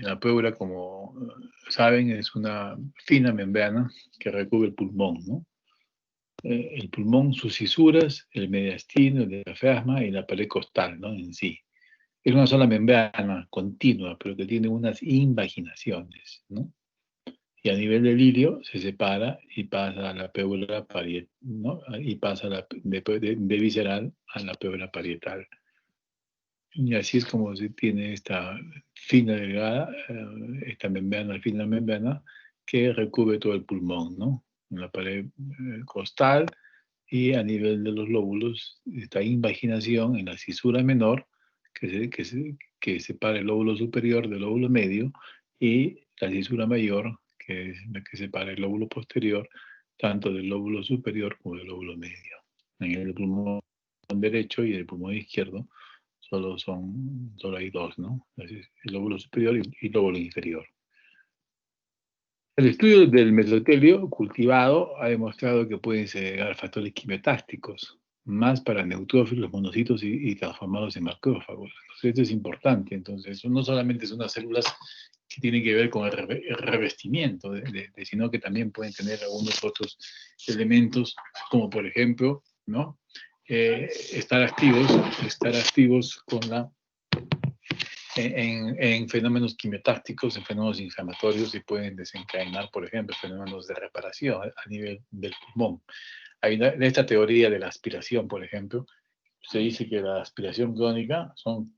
La pleura, como saben, es una fina membrana que recubre el pulmón, ¿no? El pulmón, sus fisuras, el mediastino, el diafragma y la pared costal, ¿no? En sí. Es una sola membrana continua, pero que tiene unas invaginaciones, ¿no? Y a nivel del ilio se separa y pasa a la pleura parietal, ¿no? Y pasa de visceral a la pleura parietal. Y así es como se tiene esta fina delgada, esta membrana, fina membrana, que recubre todo el pulmón, ¿no? En la pared costal y a nivel de los lóbulos, esta invaginación en la cisura menor, que separa el lóbulo superior del lóbulo medio, y la cisura mayor, que es la que separa el lóbulo posterior, tanto del lóbulo superior como del lóbulo medio. En el pulmón derecho y el pulmón izquierdo solo hay dos, ¿no? El lóbulo superior y el lóbulo inferior. El estudio del mesotelio cultivado ha demostrado que pueden segregar factores quimiotácticos, más para neutrófilos, monocitos y transformados en macrófagos. Entonces, esto es importante. Entonces, no solamente son unas células que tienen que ver con el revestimiento, sino que también pueden tener algunos otros elementos, como por ejemplo, ¿no? Estar activos con en fenómenos quimiotácticos, en fenómenos inflamatorios y pueden desencadenar, por ejemplo, fenómenos de reparación a nivel del pulmón. Hay esta teoría de la aspiración, por ejemplo, se dice que la aspiración crónica son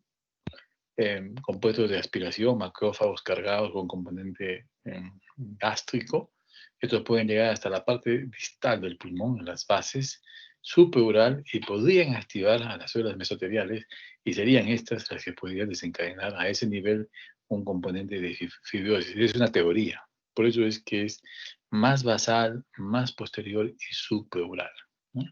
compuestos de aspiración, macrófagos cargados con componente gástrico. Estos pueden llegar hasta la parte distal del pulmón, en las bases, supraural, y podrían activar a las células mesoteliales, y serían estas las que podrían desencadenar a ese nivel un componente de fibrosis. Es una teoría. Por eso es que es más basal, más posterior y supraural, ¿no?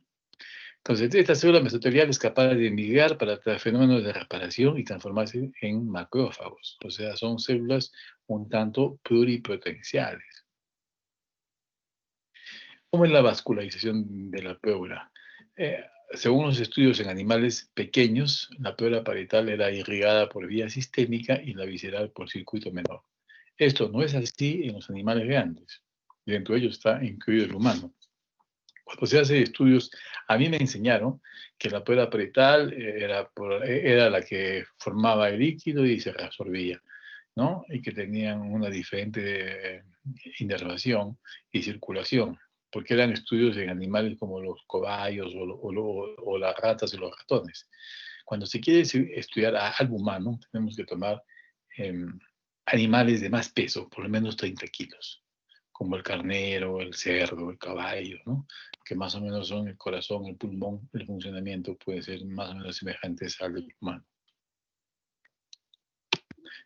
Entonces, esta célula mesotelial es capaz de migrar para fenómenos de reparación y transformarse en macrófagos. O sea, son células un tanto pluripotenciales. ¿Cómo es la vascularización de la pleura? Según los estudios en animales pequeños, la pleura parietal era irrigada por vía sistémica y la visceral por circuito menor. Esto no es así en los animales grandes. Dentro de ellos está incluido el humano. Cuando se hacen estudios, a mí me enseñaron que la pleura parietal era la que formaba el líquido y se reabsorbía, ¿no? Y que tenían una diferente inervación y circulación, porque eran estudios en animales como los cobayos o las ratas y los ratones. Cuando se quiere estudiar a algo humano, tenemos que tomar eh, animales de más peso, por lo menos 30 kilos, como el carnero, el cerdo, el caballo, ¿no? Que más o menos son el corazón, el pulmón, el funcionamiento puede ser más o menos semejante al del humano.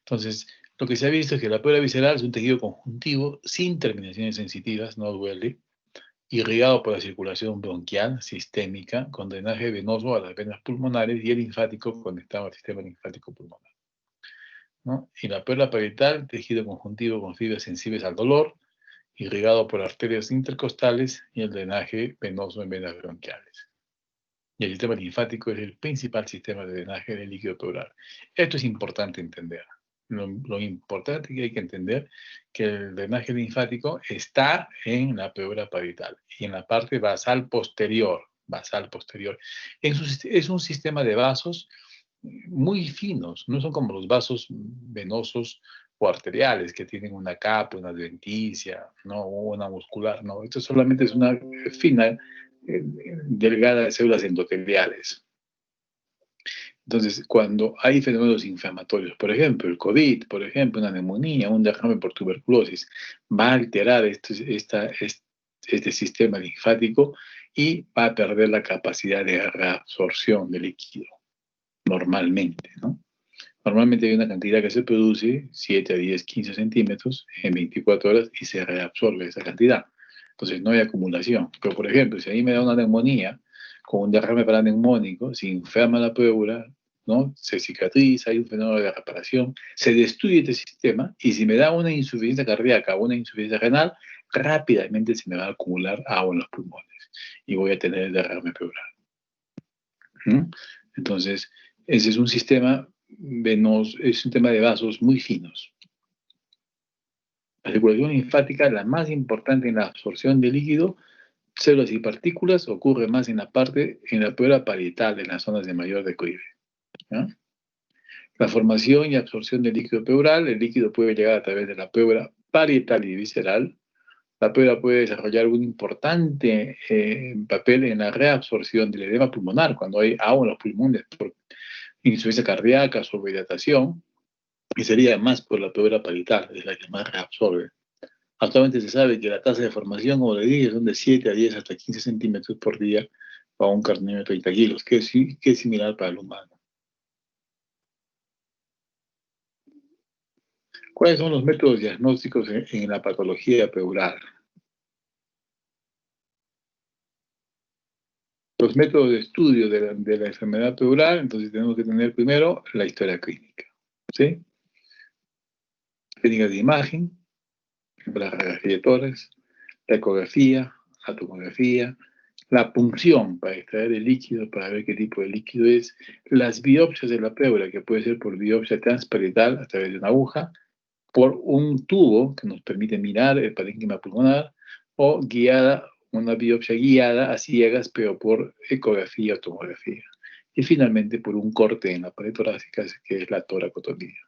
Entonces, lo que se ha visto es que la pleura visceral es un tejido conjuntivo sin terminaciones sensitivas, no duele, irrigado por la circulación bronquial sistémica, con drenaje venoso a las venas pulmonares y el linfático conectado al sistema linfático pulmonar, ¿no? Y la pleura parietal, tejido conjuntivo con fibras sensibles al dolor, irrigado por arterias intercostales y el drenaje venoso en venas bronquiales. Y el sistema linfático es el principal sistema de drenaje del líquido pleural. Esto es importante entender. Lo importante que hay que entender que el drenaje linfático está en la pleura parietal y en la parte basal posterior. Basal posterior. Es un sistema de vasos muy finos, no son como los vasos venosos o arteriales que tienen una capa, una adventicia, ¿no? O una muscular, no. Esto solamente es una fina, delgada de células endoteliales. Entonces, cuando hay fenómenos inflamatorios, por ejemplo, el COVID, por ejemplo, una neumonía, un derrame por tuberculosis, va a alterar este sistema linfático y va a perder la capacidad de reabsorción del líquido, normalmente, ¿no? Normalmente hay una cantidad que se produce, 7 a 10, 15 centímetros en 24 horas y se reabsorbe esa cantidad. Entonces no hay acumulación. Pero, por ejemplo, si a mí me da una neumonía con un derrame paraneumónico, se enferma la pleura, ¿no? Se cicatriza, hay un fenómeno de reparación, se destruye este sistema y si me da una insuficiencia cardíaca o una insuficiencia renal, rápidamente se me va a acumular agua en los pulmones y voy a tener el derrame pleural. ¿Mm? Entonces, ese es un sistema venoso, es un tema de vasos muy finos. La circulación linfática, la más importante en la absorción de líquido, células y partículas, ocurre más en la pleura parietal, en las zonas de mayor declive, ¿no? La formación y absorción del líquido pleural, el líquido puede llegar a través de la pleura parietal y visceral. La pleura puede desarrollar un importante papel en la reabsorción del edema pulmonar, cuando hay agua en los pulmones por insuficiencia cardíaca, sobrehidratación, y sería más por la pleura parietal, es la que más reabsorbe. Actualmente se sabe que la tasa de formación, como le dije, son de 7 a 10 hasta 15 centímetros por día para un carnero de 30 kilos, que es similar para el humano. ¿Cuáles son los métodos diagnósticos en la patología pleural? Los métodos de estudio de la enfermedad pleural, entonces tenemos que tener primero la historia clínica, ¿sí? Técnicas de imagen, la radiografía de tórax, la ecografía, la tomografía, la punción para extraer el líquido, para ver qué tipo de líquido es, las biopsias de la pleura, que puede ser por biopsia transparietal a través de una aguja, por un tubo que nos permite mirar el parénquima pulmonar, o guiada, una biopsia guiada a ciegas, pero por ecografía o tomografía. Y finalmente por un corte en la pared torácica, que es la toracotomía,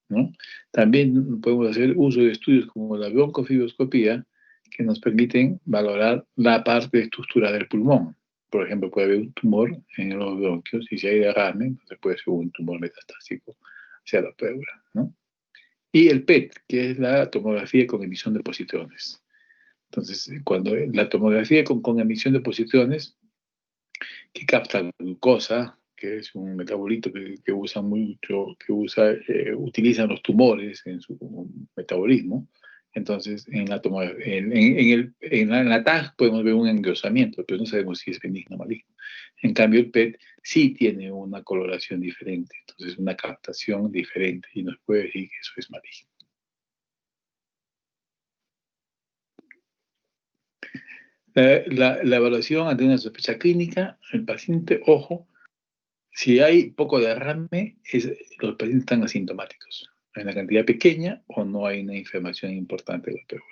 ¿no? También podemos hacer uso de estudios como la broncofibroscopía, que nos permiten valorar la parte estructural del pulmón. Por ejemplo, puede haber un tumor en los bronquios y si hay derrame, entonces puede ser un tumor metastásico hacia la pleura, ¿no? Y el PET, que es la tomografía con emisión de positrones. Entonces, cuando la tomografía con emisión de positrones, que capta glucosa, que es un metabolito que usa mucho, utilizan los tumores en su metabolismo. Entonces, en la TAG podemos ver un engrosamiento, pero no sabemos si es benigno o maligno. En cambio, el PET sí tiene una coloración diferente, entonces una captación diferente y nos puede decir que eso es maligno. La evaluación ante una sospecha clínica, el paciente, ojo, si hay poco derrame, los pacientes están asintomáticos. Hay una cantidad pequeña o no hay una inflamación importante de la pleura,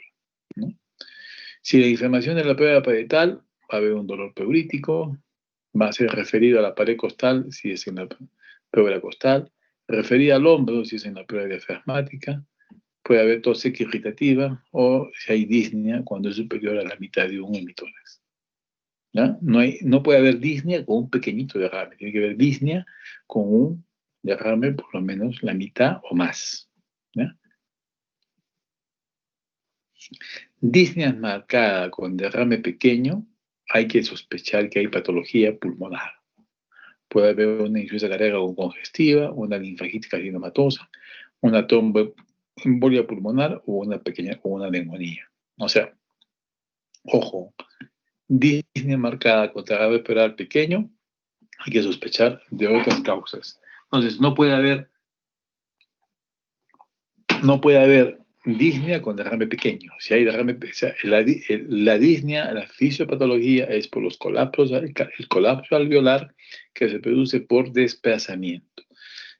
¿no? Si la inflamación de la pleura parietal, va a haber un dolor pleurítico, va a ser referido a la pared costal si es en la pleura costal, referido al hombro si es en la pleura diafragmática, puede haber tos seca irritativa o si hay disnea cuando es superior a la mitad de un hemitórax, ¿ya? No puede haber disnea con un pequeñito derrame, tiene que haber disnea con un derrame por lo menos la mitad o más, ¿ya? Disnea marcada con derrame pequeño, hay que sospechar que hay patología pulmonar. Puede haber una insuficiencia cardíaca o congestiva, una linfagitis carcinomatosa, una tromboembolia pulmonar o una neumonía. O sea, ojo, disnea marcada con derrame pleural pequeño, hay que sospechar de otras causas. Entonces, no puede haber disnea con derrame pequeño. Si hay derrame, o sea, la disnea, la fisiopatología es por los colapsos, el colapso alveolar que se produce por desplazamiento.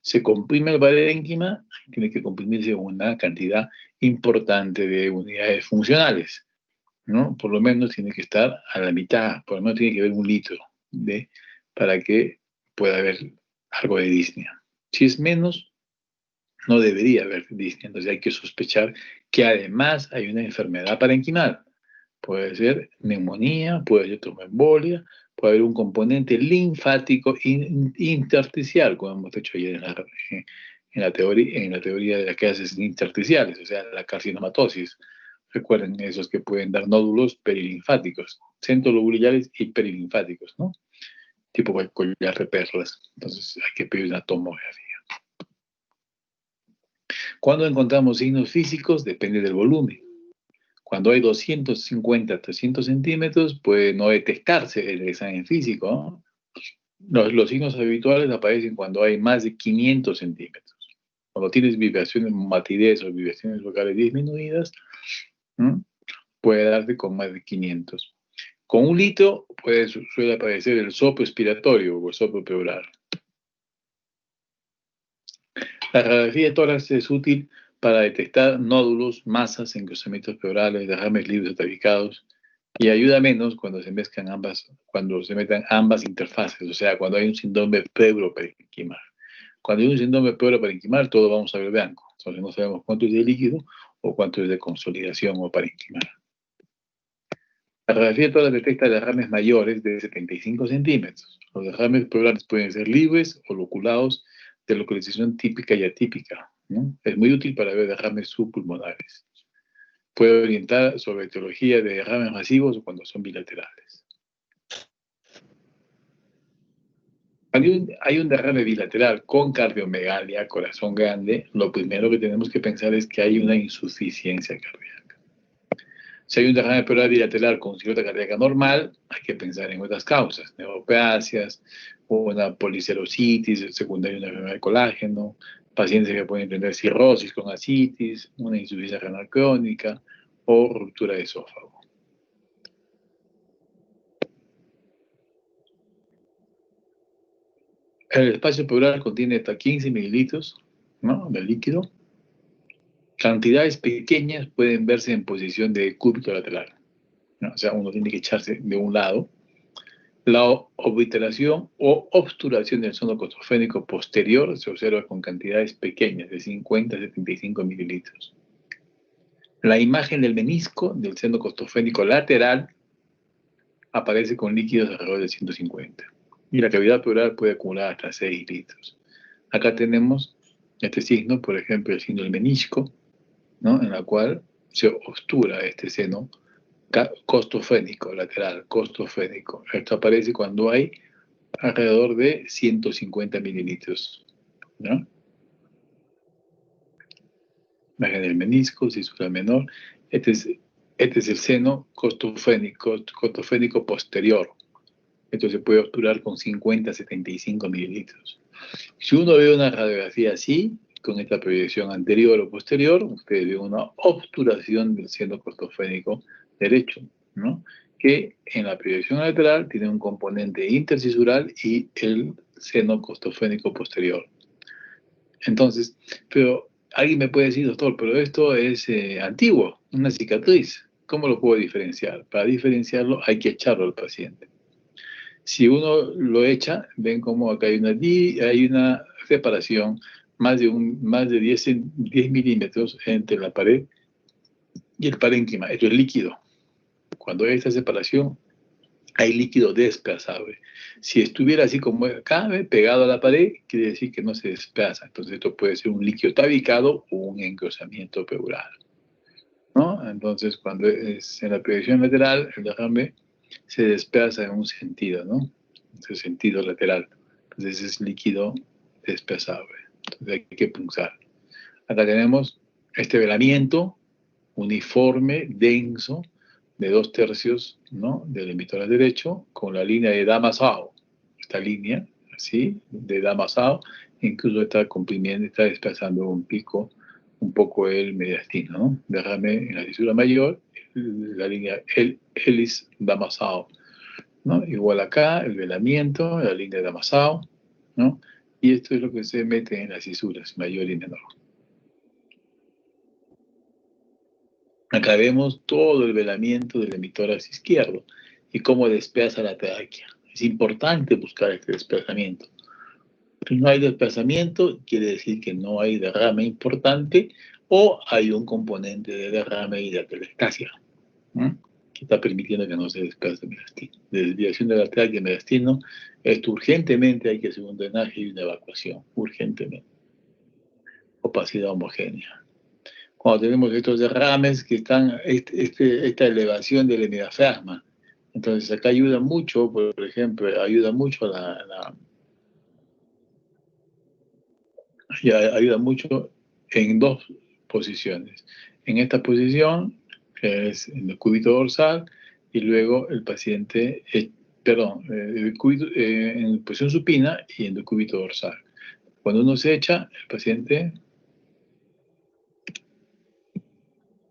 Se comprime el parénquima, tiene que comprimirse una cantidad importante de unidades funcionales, ¿no? Por lo menos tiene que estar a la mitad, por lo menos tiene que haber 1 litro para que pueda haber algo de disnea. Si es menos, no debería haber disnea, entonces hay que sospechar que además hay una enfermedad parenquinal. Puede ser neumonía, puede ser tromboembolia, puede haber un componente linfático intersticial, como hemos hecho ayer en la teoría de las clases intersticiales, o sea, la carcinomatosis. Recuerden esos que pueden dar nódulos perilinfáticos, centrolobulares y perilinfáticos, ¿no? Tipo collar de perlas. Entonces hay que pedir una tomografía. Cuando encontramos signos físicos, depende del volumen. Cuando hay 250, 300 centímetros, puede no detectarse el examen físico, ¿no? Los signos habituales aparecen cuando hay más de 500 centímetros. Cuando tienes vibraciones, matidez o vibraciones locales disminuidas, ¿no? Puede darte con más de 500. Con 1 litro suele aparecer el soplo expiratorio o el soplo pleural. La radiografía de tórax es útil para detectar nódulos, masas, engrosamientos pleurales, derrames libres atavicados, y ayuda menos cuando se mezclan cuando se metan ambas interfaces, o sea, cuando hay un síndrome pleuroparenquimal. Cuando hay un síndrome pleuroparenquimal, todo vamos a ver blanco. Entonces no sabemos cuánto es de líquido o cuánto es de consolidación o parenquimal. La radiografía todas detecta derrames mayores de 75 centímetros. Los derrames pleurales pueden ser libres o loculados de localización típica y atípica, ¿no? Es muy útil para ver derrames subpulmonares. Puede orientar sobre etiología de derrames masivos o cuando son bilaterales. Cuando hay un derrame bilateral con cardiomegalia, corazón grande, lo primero que tenemos que pensar es que hay una insuficiencia cardíaca. Si hay un derrame pleural bilateral con cigota cardíaca normal, hay que pensar en otras causas, neuroplasias, una policerositis secundaria a una enfermedad de colágeno, pacientes que pueden tener cirrosis con ascitis, una insuficiencia renal crónica o ruptura de esófago. El espacio pleural contiene hasta 15 mililitros, ¿no?, de líquido. Cantidades pequeñas pueden verse en posición de cúbito lateral, ¿no? O sea, uno tiene que echarse de un lado. La obliteración o obturación del seno costofénico posterior se observa con cantidades pequeñas, de 50 a 75 mililitros. La imagen del menisco del seno costofénico lateral aparece con líquidos alrededor de 150. Y la cavidad pleural puede acumular hasta 6 litros. Acá tenemos este signo, por ejemplo, el signo del menisco, ¿no?, en la cual se obtura este seno costofénico, lateral, costofénico. Esto aparece cuando hay alrededor de 150 mililitros, ¿no? Imagen del menisco, cisura menor. Este es el seno costofénico posterior. Esto se puede obturar con 50 a 75 mililitros. Si uno ve una radiografía así, con esta proyección anterior o posterior, ustedes ven una obturación del seno costofénico derecho, ¿no?, que en la proyección lateral tiene un componente intercisural y el seno costofénico posterior. Entonces, pero alguien me puede decir, doctor, pero esto es antiguo, una cicatriz. ¿Cómo lo puedo diferenciar? Para diferenciarlo hay que echarlo al paciente. Si uno lo echa, ven como acá hay una separación más de 10 milímetros entre la pared y el parénquima. Esto es líquido. Cuando hay esta separación, hay líquido desplazable. Si estuviera así como acá, pegado a la pared, quiere decir que no se desplaza. Entonces esto puede ser un líquido tabicado o un engrosamiento pleural, ¿no? Entonces cuando es en la proyección lateral, el derrame se desplaza en un sentido, ¿no?, en su sentido lateral. Entonces es líquido desplazable. Entonces hay que punzar. Acá tenemos este velamiento uniforme, denso, de 2/3, ¿no?, del emitor derecho, con la línea de Damasao. Esta línea, así, de Damasao, incluso está comprimiendo, está desplazando un poco el mediastino, ¿no? Derrame en la fisura mayor, la línea Ellis Damasao, ¿no? Igual acá, el velamiento, la línea de Damasao, ¿no? Y esto es lo que se mete en las fisuras, mayor y menor. Acá vemos todo el velamiento del emitórax izquierdo y cómo desplaza la tráquea. Es importante buscar este desplazamiento. Si no hay desplazamiento, quiere decir que no hay derrame importante o hay un componente de derrame y de atelectasia, ¿no?, que está permitiendo que no se desplace el mediastino. De desviación de la tráquea y mediastino, esto urgentemente hay que hacer un drenaje y una evacuación, urgentemente. Opacidad homogénea. Cuando tenemos estos derrames que están, esta elevación del hemidiafragma. Entonces acá ayuda mucho, por ejemplo, ayuda mucho ayuda mucho en dos posiciones. En esta posición, que es en el cúbito dorsal, y luego el paciente, en posición supina y en el cúbito dorsal. Cuando uno se echa, el paciente,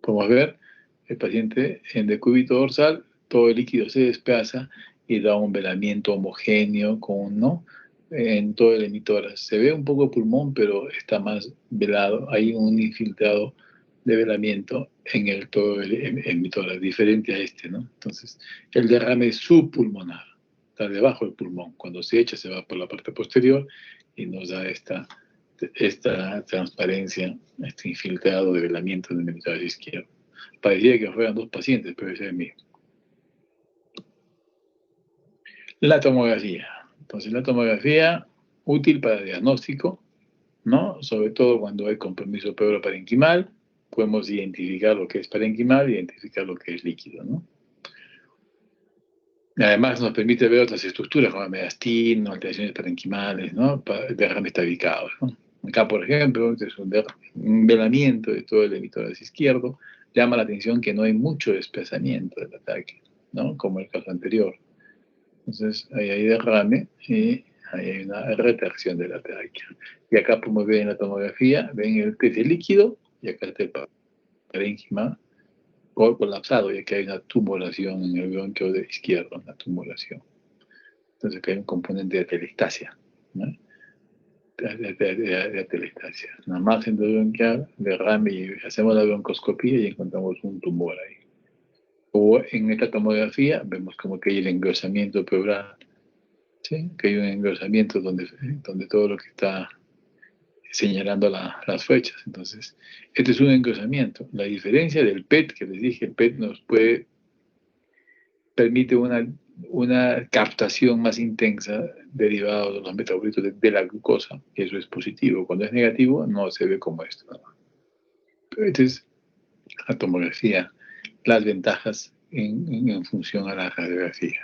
podemos ver, el paciente en decúbito dorsal, todo el líquido se desplaza y da un velamiento homogéneo, ¿no?, en todo el hemitórax. Se ve un poco pulmón, pero está más velado. Hay un infiltrado de velamiento en todo el hemitórax, diferente a este, ¿no? Entonces, el derrame es subpulmonar, está debajo del pulmón. Cuando se echa, se va por la parte posterior y nos da esta transparencia, este infiltrado de velamiento en el hemitórax izquierdo. Parecía que fueran dos pacientes, pero ese es el mismo. La tomografía. Entonces, la tomografía útil para diagnóstico, ¿no? Sobre todo cuando hay compromiso pleuroparenquimal, podemos identificar lo que es parenquimal, identificar lo que es líquido, ¿no? Además nos permite ver otras estructuras como mediastino, alteraciones parenquimales, ¿no? Derrames tabicados, ¿no? Acá, por ejemplo, este es un velamiento de todo el hemitórax izquierdo. Llama la atención que no hay mucho desplazamiento del ataque, ¿no? Como el caso anterior. Entonces, ahí hay derrame y ahí hay una retracción de la tráquea. Y acá podemos ver en la tomografía, ven el test líquido y acá está el parénquima colapsado, ya que hay una tumoración en el bronquio de izquierdo, una tumoración. Entonces acá hay un componente de atelectasia, ¿no? De atelectasia. Una margen de bronquial, derrame, y hacemos la broncoscopía y encontramos un tumor ahí. O en esta tomografía vemos como que hay el engrosamiento pleural, ¿sí? Que hay un engrosamiento donde todo lo que está señalando las fechas. Entonces, este es un engrosamiento. La diferencia del PET, que les dije, el PET nos permite una captación más intensa derivada de los metabolitos de la glucosa, y eso es positivo. Cuando es negativo, no se ve como esto. Pero esta es la tomografía, las ventajas en función a la radiografía.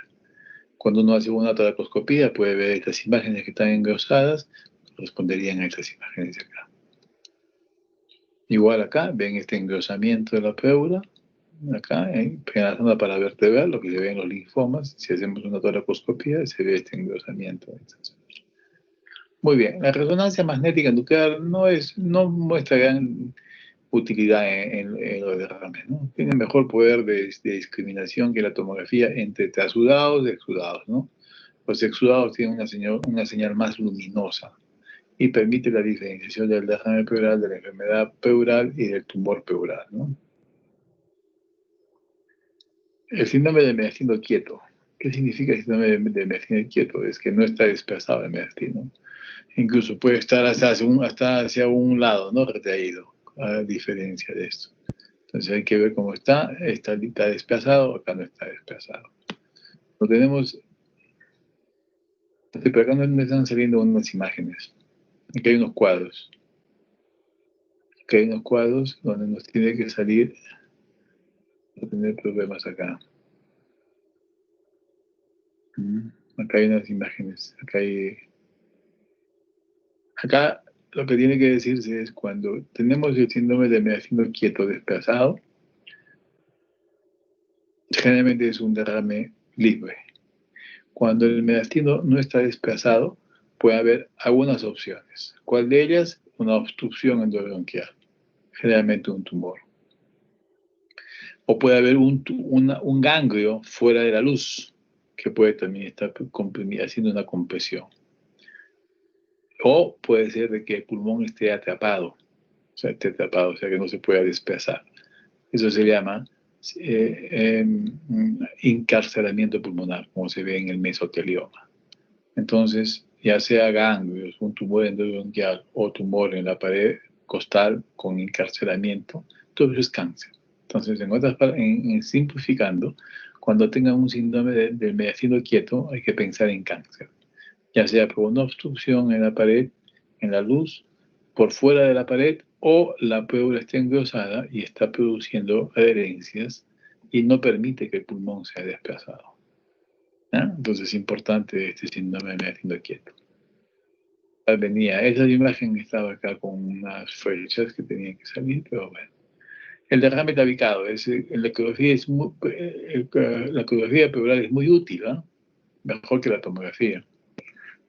Cuando uno hace una toracoscopía, puede ver estas imágenes que están engrosadas, corresponderían a estas imágenes de acá. Igual acá, ven este engrosamiento de la pleura, acá, en la zona paravertebral, lo que se ve en los linfomas. Si hacemos una toracoscopía, se ve este engrosamiento. Muy bien, la resonancia magnética nuclear no muestra gran utilidad en los derrames, ¿no? Tiene mejor poder de discriminación que la tomografía entre trasudados y exudados, ¿no? Los exudados tienen una señal más luminosa y permite la diferenciación del derrame pleural, de la enfermedad pleural y del tumor pleural, ¿no? El síndrome de mediastino quieto. ¿Qué significa el síndrome de mediastino quieto? Es que no está desplazado el mediastino. Incluso puede estar hasta hacia un lado, ¿no? Retraído, a diferencia de esto. Entonces hay que ver cómo está desplazado, acá no está desplazado. Lo tenemos, pero acá no están saliendo unas imágenes. Aquí hay unos cuadros. Aquí hay unos cuadros donde nos tiene que salir, no tener problemas acá. Acá hay unas imágenes. Acá lo que tiene que decirse es cuando tenemos el síndrome de mediastino quieto desplazado, generalmente es un derrame libre. Cuando el mediastino no está desplazado, puede haber algunas opciones. ¿Cuál de ellas? Una obstrucción endobronquial, generalmente un tumor. O puede haber un ganglio fuera de la luz, que puede también estar comprimido, haciendo una compresión. O puede ser de que el pulmón esté atrapado, o sea, que no se pueda desplazar. Eso se llama encarcelamiento pulmonar, como se ve en el mesotelioma. Entonces, ya sea ganglios, un tumor endobronquial o tumor en la pared costal con encarcelamiento, todo eso es cáncer. Entonces, simplificando, cuando tengan un síndrome del mediastino quieto, hay que pensar en cáncer, ya sea por una obstrucción en la pared, en la luz, por fuera de la pared, o la pleura está engrosada y está produciendo adherencias y no permite que el pulmón sea desplazado. Entonces es importante este síndrome de mediastino quieto. Esa imagen estaba acá con unas flechas que tenían que salir, pero bueno. El derrame tabicado, la ecografía pleural es muy útil, ¿eh? Mejor que la tomografía.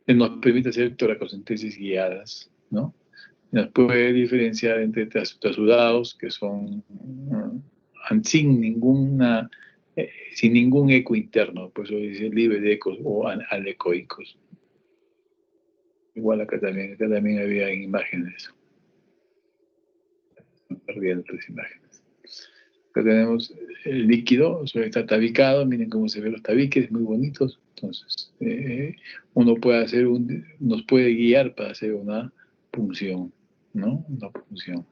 Nos permite hacer toracocentesis guiadas, ¿no? Nos puede diferenciar entre trasudados, que son sin ningún eco interno, por eso dice libre de ecos o anecoicos. Igual acá también había imágenes, perdí otras imágenes. Acá tenemos el líquido, está tabicado, miren cómo se ven los tabiques, muy bonitos. Entonces, uno puede nos puede guiar para hacer una punción, ¿no? Una punción.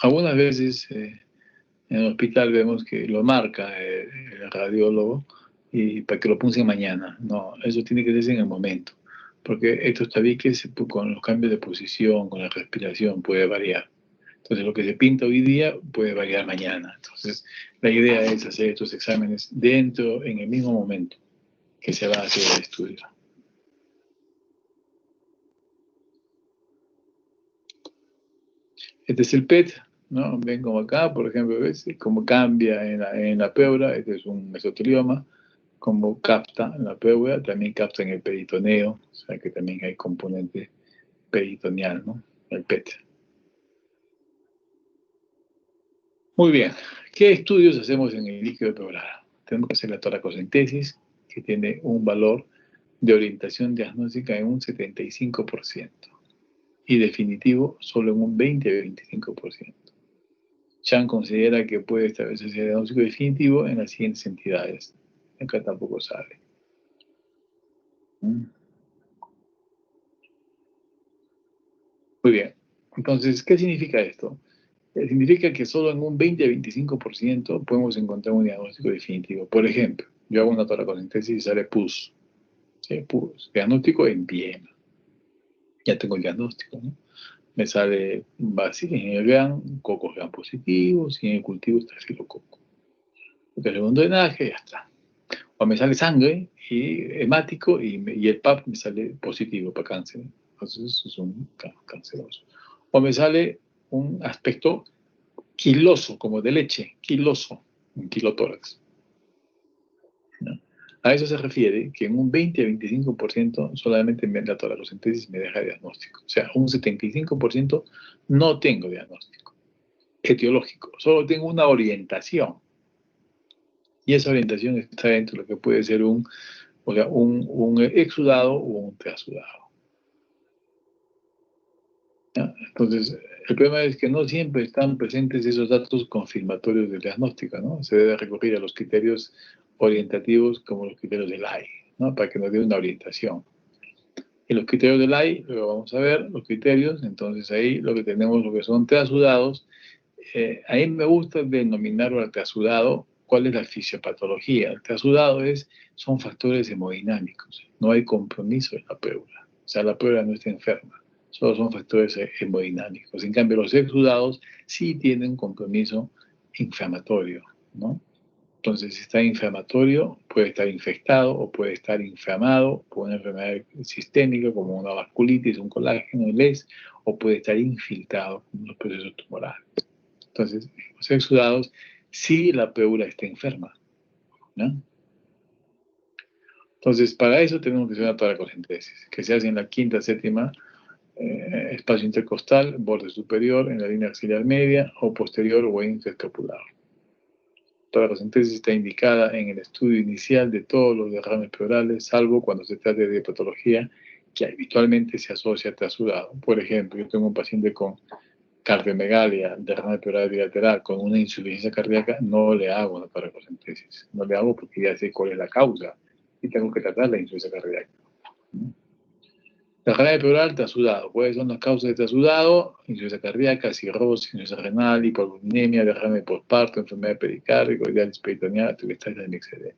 Algunas veces en el hospital vemos que lo marca el radiólogo y para que lo punce mañana. No, eso tiene que hacerse en el momento, porque estos tabiques con los cambios de posición, con la respiración puede variar. Entonces lo que se pinta hoy día puede variar mañana. Entonces la idea es hacer estos exámenes en el mismo momento que se va a hacer el estudio. Este es el PET, ¿no? Ven como acá, por ejemplo, ¿ves? Cómo cambia en la pleura. Este es un mesotelioma, como capta en la pleura, también capta en el peritoneo, o sea que también hay componente peritoneal, ¿no? El PET. Muy bien. ¿Qué estudios hacemos en el líquido pleural? Tenemos que hacer la toracocentesis, que tiene un valor de orientación diagnóstica en un 75% y definitivo solo en un 20-25%. Chan considera que puede establecerse el diagnóstico definitivo en las siguientes entidades. Acá tampoco sale. Muy bien. Entonces, ¿qué significa esto? Significa que solo en un 20-25% podemos encontrar un diagnóstico definitivo. Por ejemplo, yo hago una toracocentesis y sale pus. ¿Sí? Pus. Diagnóstico en Viena. Ya tengo el diagnóstico, ¿no? Me sale en el GAN, cocos GAN positivos y en el cultivo está estafilococo. El segundo drenaje, ya está. O me sale sangre y hemático y el PAP me sale positivo para cáncer. Entonces eso es un canceroso. O me sale un aspecto quiloso, como de leche, quiloso, un kilotórax. ¿No? A eso se refiere que en un 20-25% solamente la toracocentesis me deja diagnóstico. O sea, un 75% no tengo diagnóstico etiológico, solo tengo una orientación. Y esa orientación está dentro de lo que puede ser un exudado o un transudado. ¿Ya? Entonces, el problema es que no siempre están presentes esos datos confirmatorios del diagnóstico, ¿no? Se debe recurrir a los criterios orientativos como los criterios del AI, ¿no? Para que nos dé una orientación. Y los criterios del AI, luego vamos a ver los criterios, entonces ahí lo que tenemos, lo que son trasudados, ahí me gusta denominarlo al trasudado. ¿Cuál es la fisiopatología? El trasudado son factores hemodinámicos, no hay compromiso en la pleura, o sea, la pleura no está enferma, solo son factores hemodinámicos. En cambio, los exudados sí tienen compromiso inflamatorio, ¿no? Entonces, si está inflamatorio, puede estar infectado o puede estar inflamado por una enfermedad sistémica como una vasculitis, un colágeno, el ES, o puede estar infiltrado con los procesos tumorales. Entonces, los exudados, sí la pleura está enferma, ¿no? Entonces, para eso tenemos que hacer una toracocentesis, que se hace en la quinta, séptima, espacio intercostal, borde superior, en la línea axilar media, o posterior o interescapular. La toracocentesis está indicada en el estudio inicial de todos los derrames pleurales, salvo cuando se trate de patología que habitualmente se asocia a trasudado. Por ejemplo, yo tengo un paciente con cardiomegalia, derrame pleural bilateral, con una insuficiencia cardíaca, no le hago una toracocentesis. No le hago porque ya sé cuál es la causa y tengo que tratar la insuficiencia cardíaca. Derrame pleural, trasudado. ¿Cuáles son las causas de trasudado? Insuficiencia cardíaca, cirrosis, insuficiencia renal, hipoglucemia, derrame postparto, enfermedad pericardica, diálisis peritoneal, tuberculosis del excedente.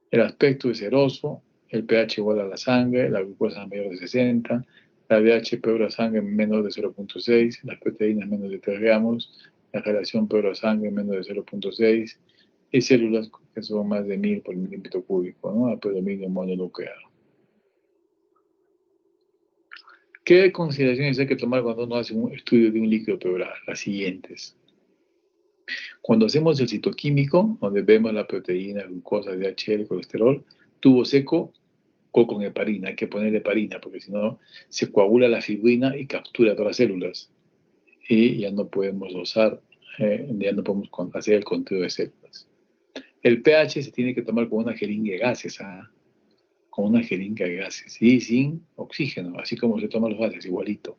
El aspecto es seroso, el pH igual a la sangre, la glucosa mayor de 60, la DH peor a sangre menos de 0.6, las proteínas menos de 3 gramos, la relación peor a sangre menos de 0.6 y células que son más de 1000 por milímetro cúbico, ¿no? El predominio mononuclear. ¿Qué consideraciones hay que tomar cuando uno hace un estudio de un líquido pleural? Las siguientes. Cuando hacemos el citoquímico, donde vemos la proteína, glucosa, DHL, colesterol, tubo seco, con heparina, hay que poner heparina, porque si no se coagula la fibrina y captura todas las células. Y ya no podemos dosar, ya no podemos hacer el conteo de células. El pH se tiene que tomar con una jeringa de gases, con una jeringa de gases, y sin oxígeno, así como se toman los gases, igualito.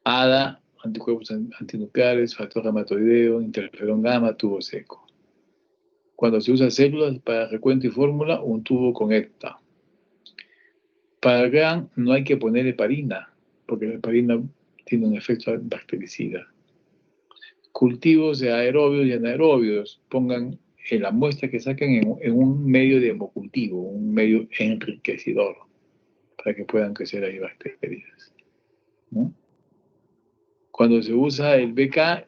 ADA, anticuerpos antinucleares, factor reumatoideo, interferón gamma, tubo seco. Cuando se usa células para recuento y fórmula, un tubo con ECTA. Para el GRAN no hay que poner heparina, porque la heparina tiene un efecto bactericida. Cultivos de aerobios y anaerobios, pongan la muestra que saquen en un medio de hemocultivo, un medio enriquecedor, para que puedan crecer ahí bacterias, ¿no? Cuando se usa el BK,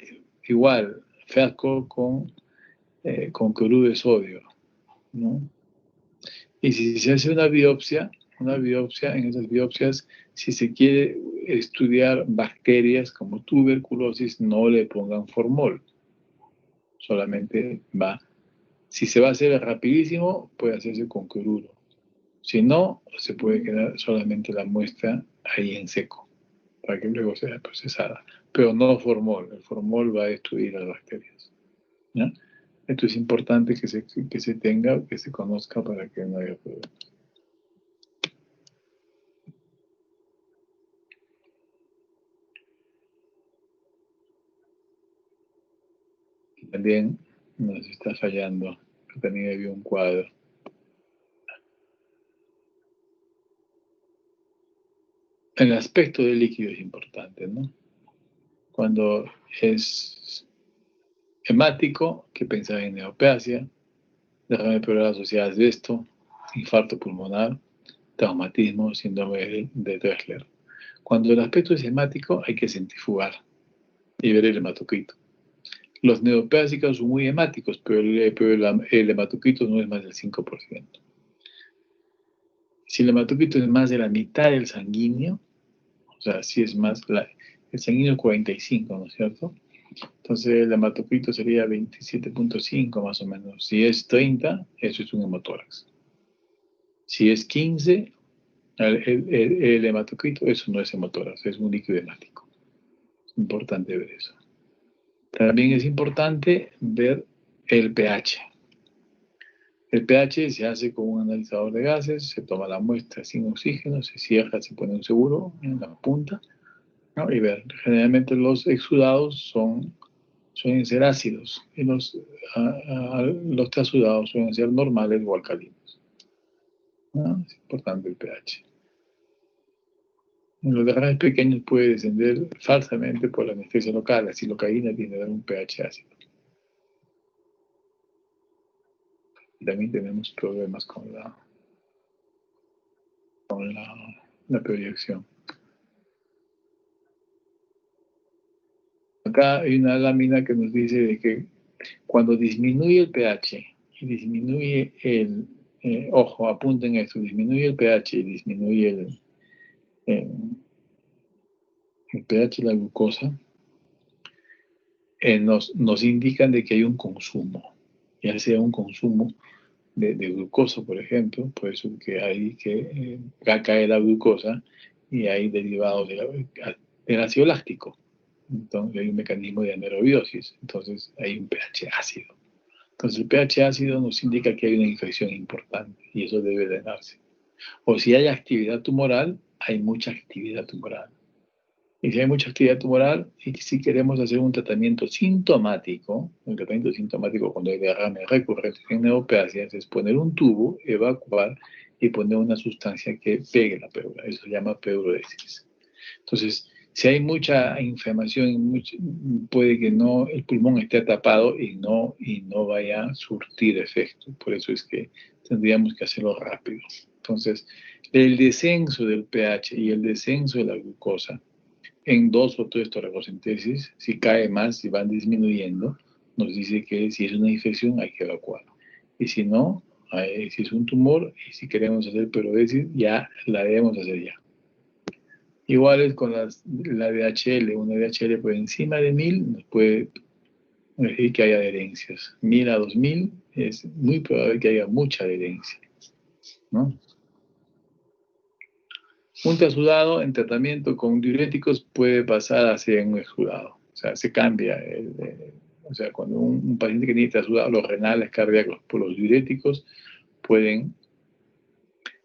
igual, frasco con cloruro de sodio, ¿no? Y si se hace una biopsia, en esas biopsias, si se quiere estudiar bacterias como tuberculosis, no le pongan formol. Solamente va. Si se va a hacer rapidísimo, puede hacerse con cloruro. Si no, se puede quedar solamente la muestra ahí en seco, para que luego sea procesada. Pero no formol. El formol va a destruir las bacterias, ¿no? Esto es importante que se tenga, que se conozca para que no haya problemas. También nos está fallando. También había un cuadro. El aspecto del líquido es importante, ¿no? Cuando es hemático, que pensar en neoplasia, derrame pleural asociada a asbesto, infarto pulmonar, traumatismo, síndrome de Dressler. Cuando el aspecto es hemático, hay que centrifugar y ver el hematocrito. Los neoplásicos son muy hemáticos, pero el hematocrito no es más del 5%. Si el hematocrito es más de la mitad del sanguíneo, o sea, si es más, el sanguíneo es 45, ¿no es cierto? Entonces el hematocrito sería 27.5 más o menos. Si es 30, eso es un hemotórax. Si es 15, el hematocrito, eso no es hemotórax, es un líquido hemático. Es importante ver eso. También es importante ver el pH. El pH se hace con un analizador de gases, se toma la muestra sin oxígeno, se cierra, se pone un seguro en la punta, ¿no? Y ver, generalmente los exudados suelen ser ácidos y los trasudados suelen ser normales o alcalinos, ¿no? Es importante el pH. En los derrames pequeños puede descender falsamente por la anestesia local, la silocaína tiene que dar un pH ácido. Y también tenemos problemas con la proyección. Acá hay una lámina que nos dice de que cuando disminuye el pH y disminuye ojo, apunten esto, disminuye el pH y disminuye el pH de la glucosa, nos indican de que hay un consumo, ya sea un consumo de glucosa, por ejemplo, por eso que hay que cae la glucosa y hay derivados del ácido láctico. Entonces hay un mecanismo de anaerobiosis, entonces hay un pH ácido. Entonces el pH ácido nos indica que hay una infección importante y eso debe drenarse. O si hay actividad tumoral, hay mucha actividad tumoral. Y si hay mucha actividad tumoral y si queremos hacer un tratamiento sintomático, un tratamiento sintomático cuando hay derrame recurrente en neoplasias es poner un tubo, evacuar y poner una sustancia que pegue la pleura. Eso se llama pleurodesis. Entonces, si hay mucha inflamación, puede que no, el pulmón esté tapado y no vaya a surtir efecto. Por eso es que tendríamos que hacerlo rápido. Entonces, el descenso del pH y el descenso de la glucosa en 2 o 3 toracocentesis, si cae más, si van disminuyendo, nos dice que si es una infección hay que evacuar. Y si no, si es un tumor y si queremos hacer pleurodesis, ya la debemos hacer ya. Igual es con la DHL, una DHL por encima de 1000 nos puede decir que hay adherencias. 1000 a 2000 es muy probable que haya mucha adherencia, ¿no? Un trasudado en tratamiento con diuréticos puede pasar a ser un exudado. O sea, se cambia O sea, cuando un paciente que tiene trasudado, los renales cardíacos por los diuréticos pueden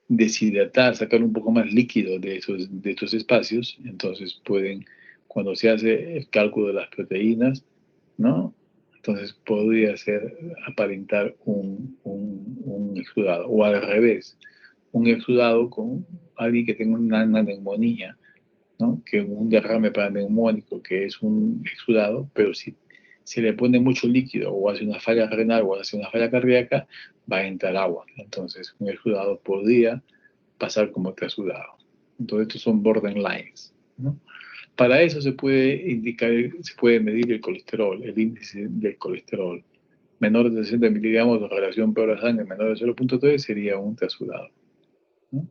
deshidratar, sacar un poco más líquido de estos espacios, entonces pueden, cuando se hace el cálculo de las proteínas, ¿no? Entonces podría ser aparentar un exudado, o al revés, un exudado con alguien que tenga una neumonía, ¿no? Que un derrame paraneumónico, que es un exudado, pero si se le pone mucho líquido o hace una falla renal o hace una falla cardíaca, va a entrar agua. Entonces, un exudado podría pasar como exudado. Entonces, estos son borderlines, ¿no? Para eso se puede indicar, se puede medir el colesterol, el índice del colesterol. Menor de 60 miligramos de relación peor-sangre, menor de 0.3 sería un trasudado, ¿no?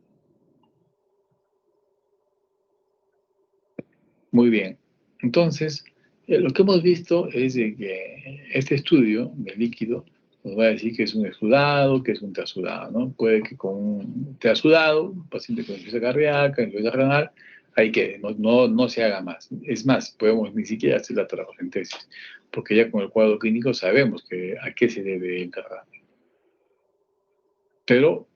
Muy bien. Entonces, lo que hemos visto es de que este estudio del líquido nos va a decir que es un exudado, que es un trasudado, ¿no? Puede que con un trasudado, un paciente con insuficiencia cardíaca, insuficiencia renal, hay que no se haga más. Es más, podemos ni siquiera hacer la toracocentesis, porque ya con el cuadro clínico sabemos a qué se debe el derrame. Pero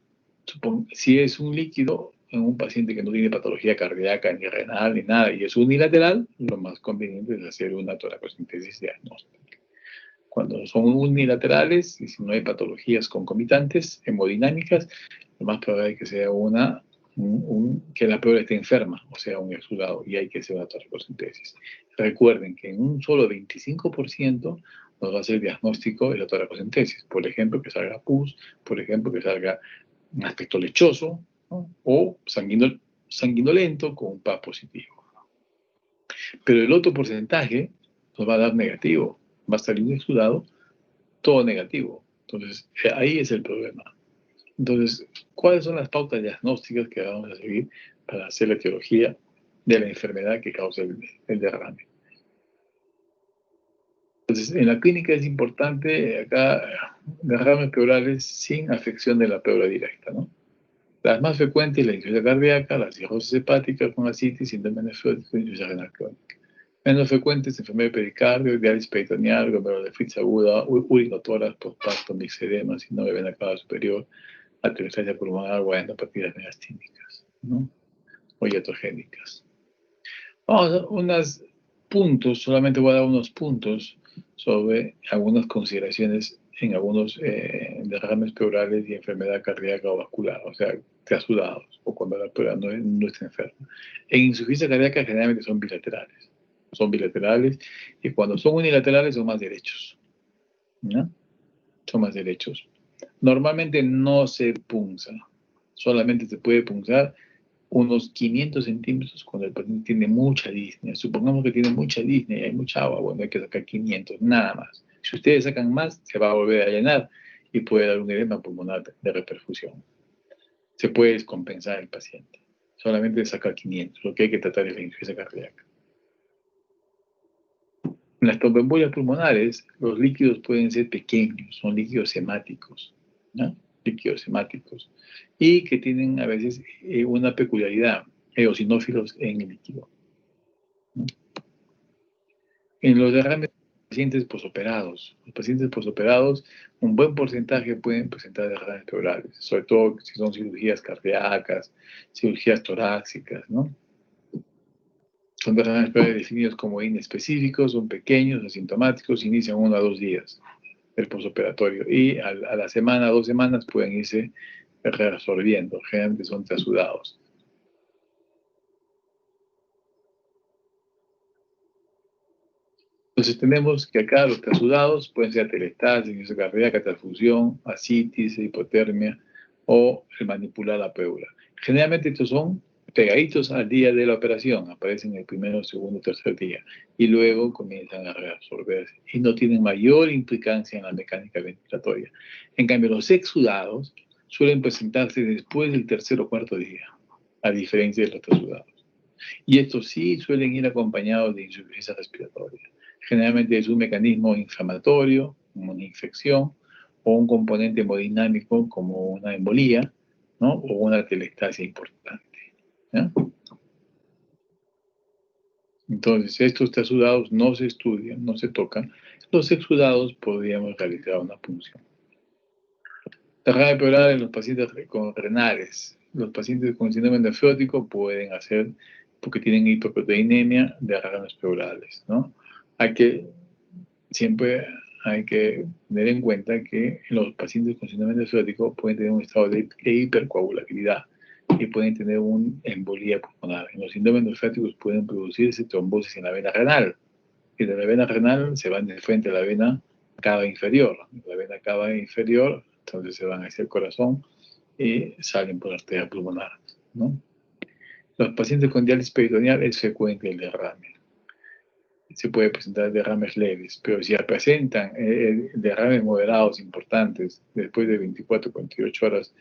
si es un líquido en un paciente que no tiene patología cardíaca, ni renal, ni nada, y es unilateral, lo más conveniente es hacer una toracocentesis diagnóstica. Cuando son unilaterales y si no hay patologías concomitantes, hemodinámicas, lo más probable es que sea que la pleura esté enferma, o sea, un exudado, y hay que hacer una toracocentesis. Recuerden que en un solo 25% nos va a hacer diagnóstico de la toracocentesis. Por ejemplo, que salga pus, por ejemplo, que salga un aspecto lechoso, ¿no? O sanguinolento con un PAP positivo. Pero el otro porcentaje nos va a dar negativo. Va a salir un exudado todo negativo. Entonces, ahí es el problema. Entonces, ¿cuáles son las pautas diagnósticas que vamos a seguir para hacer la etiología de la enfermedad que causa el derrame? Entonces, en la clínica es importante acá derrames pleurales sin afección de la pleura directa, ¿no? Las más frecuentes, la insuficiencia cardíaca, la cirrosis hepática con ascitis, síndrome nefrótico y insuficiencia renal crónica. Menos frecuentes, enfermedad de pericardio, diálisis peritoneal, glomerulonefritis aguda, urinotoras, postparto, mixedema, síndrome de vena cava superior, aterosclerosis pulmonar o endopatias negastínicas, ¿no? O iatrogénicas. Vamos a unos puntos, solamente voy a dar unos puntos sobre algunas consideraciones en algunos derrames pleurales y enfermedad cardíaca o vascular, o sea, trasudados, o cuando la pleura no está enferma. En insuficiencia cardíaca generalmente son bilaterales, y cuando son unilaterales son más derechos, ¿no? Son más derechos. Normalmente no se punza, solamente se puede punzar unos 500 centímetros cuando el paciente tiene mucha disnea. Supongamos que tiene mucha disnea y hay mucha agua, bueno, hay que sacar 500, nada más. Si ustedes sacan más, se va a volver a llenar y puede dar un edema pulmonar de reperfusión. Se puede descompensar el paciente. Solamente sacar 500. Lo que hay que tratar es la insuficiencia cardíaca. En las tromboembolias pulmonares, los líquidos pueden ser pequeños, son líquidos hemáticos, ¿no? Líquidos hemáticos, y que tienen a veces una peculiaridad, eosinófilos en el líquido, ¿no? En los derrames de pacientes posoperados, los pacientes posoperados, un buen porcentaje pueden presentar derrames pleurales, sobre todo si son cirugías cardíacas, cirugías torácicas, ¿no? Son derrames pleurales definidos como inespecíficos, son pequeños, asintomáticos, inician 1 a 2 días el postoperatorio y a la semana, 2 semanas pueden irse reabsorbiendo, generalmente son trasudados. Entonces tenemos que acá los trasudados pueden ser atelestasis, insuficiencia cardíaca, transfusión, ascitis, hipotermia o el manipular la pleura. Generalmente estos son pegaditos al día de la operación, aparecen el primero, segundo, tercer día y luego comienzan a reabsorberse y no tienen mayor implicancia en la mecánica ventilatoria. En cambio, los exudados suelen presentarse después del tercer o cuarto día, a diferencia de los trasudados. Y estos sí suelen ir acompañados de insuficiencia respiratoria. Generalmente es un mecanismo inflamatorio, como una infección, o un componente hemodinámico como una embolía, ¿no? O una atelectasia importante, ¿no? Entonces, estos trasudados no se estudian, no se tocan, los exudados podríamos realizar una punción. Derrame pleural en los pacientes con renales. Los pacientes con síndrome nefrótico pueden hacer, porque tienen hiperproteinemia, derrames pleurales, ¿no? Siempre hay que tener en cuenta que los pacientes con síndrome nefrótico pueden tener un estado de hipercoagulabilidad y pueden tener una embolía pulmonar. En los síndromes nefróticos pueden producirse trombosis en la vena renal. Y de la vena renal se van de frente a la vena cava inferior. La vena cava inferior, entonces se van hacia el corazón y salen por la arteria pulmonar, ¿no? Los pacientes con diálisis peritoneal es frecuente el derrame. Se puede presentar derrames leves, pero si presentan derrames moderados importantes después de 24 o 48 horas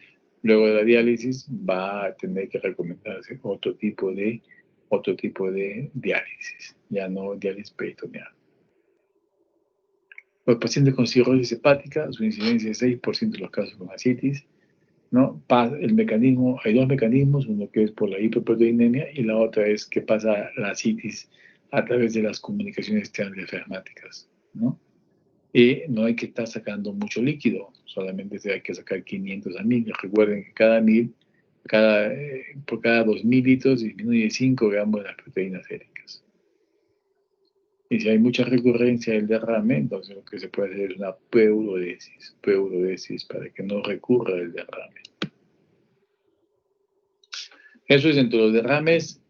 luego de la diálisis, va a tener que recomendarse otro tipo de diálisis, ya no diálisis peritoneal. Los pacientes con cirrosis hepática, su incidencia es 6% de los casos con ascitis, ¿no? Hay dos mecanismos, uno que es por la hiperproteinemia y la otra es que pasa la ascitis a través de las comunicaciones externas, ¿no? Y no hay que estar sacando mucho líquido, solamente hay que sacar 500 a 1000. Recuerden que por cada 2000 litros disminuye 5 gramos de las proteínas séricas. Y si hay mucha recurrencia del derrame, entonces lo que se puede hacer es una pleurodesis para que no recurra el derrame. Eso es entre los derrames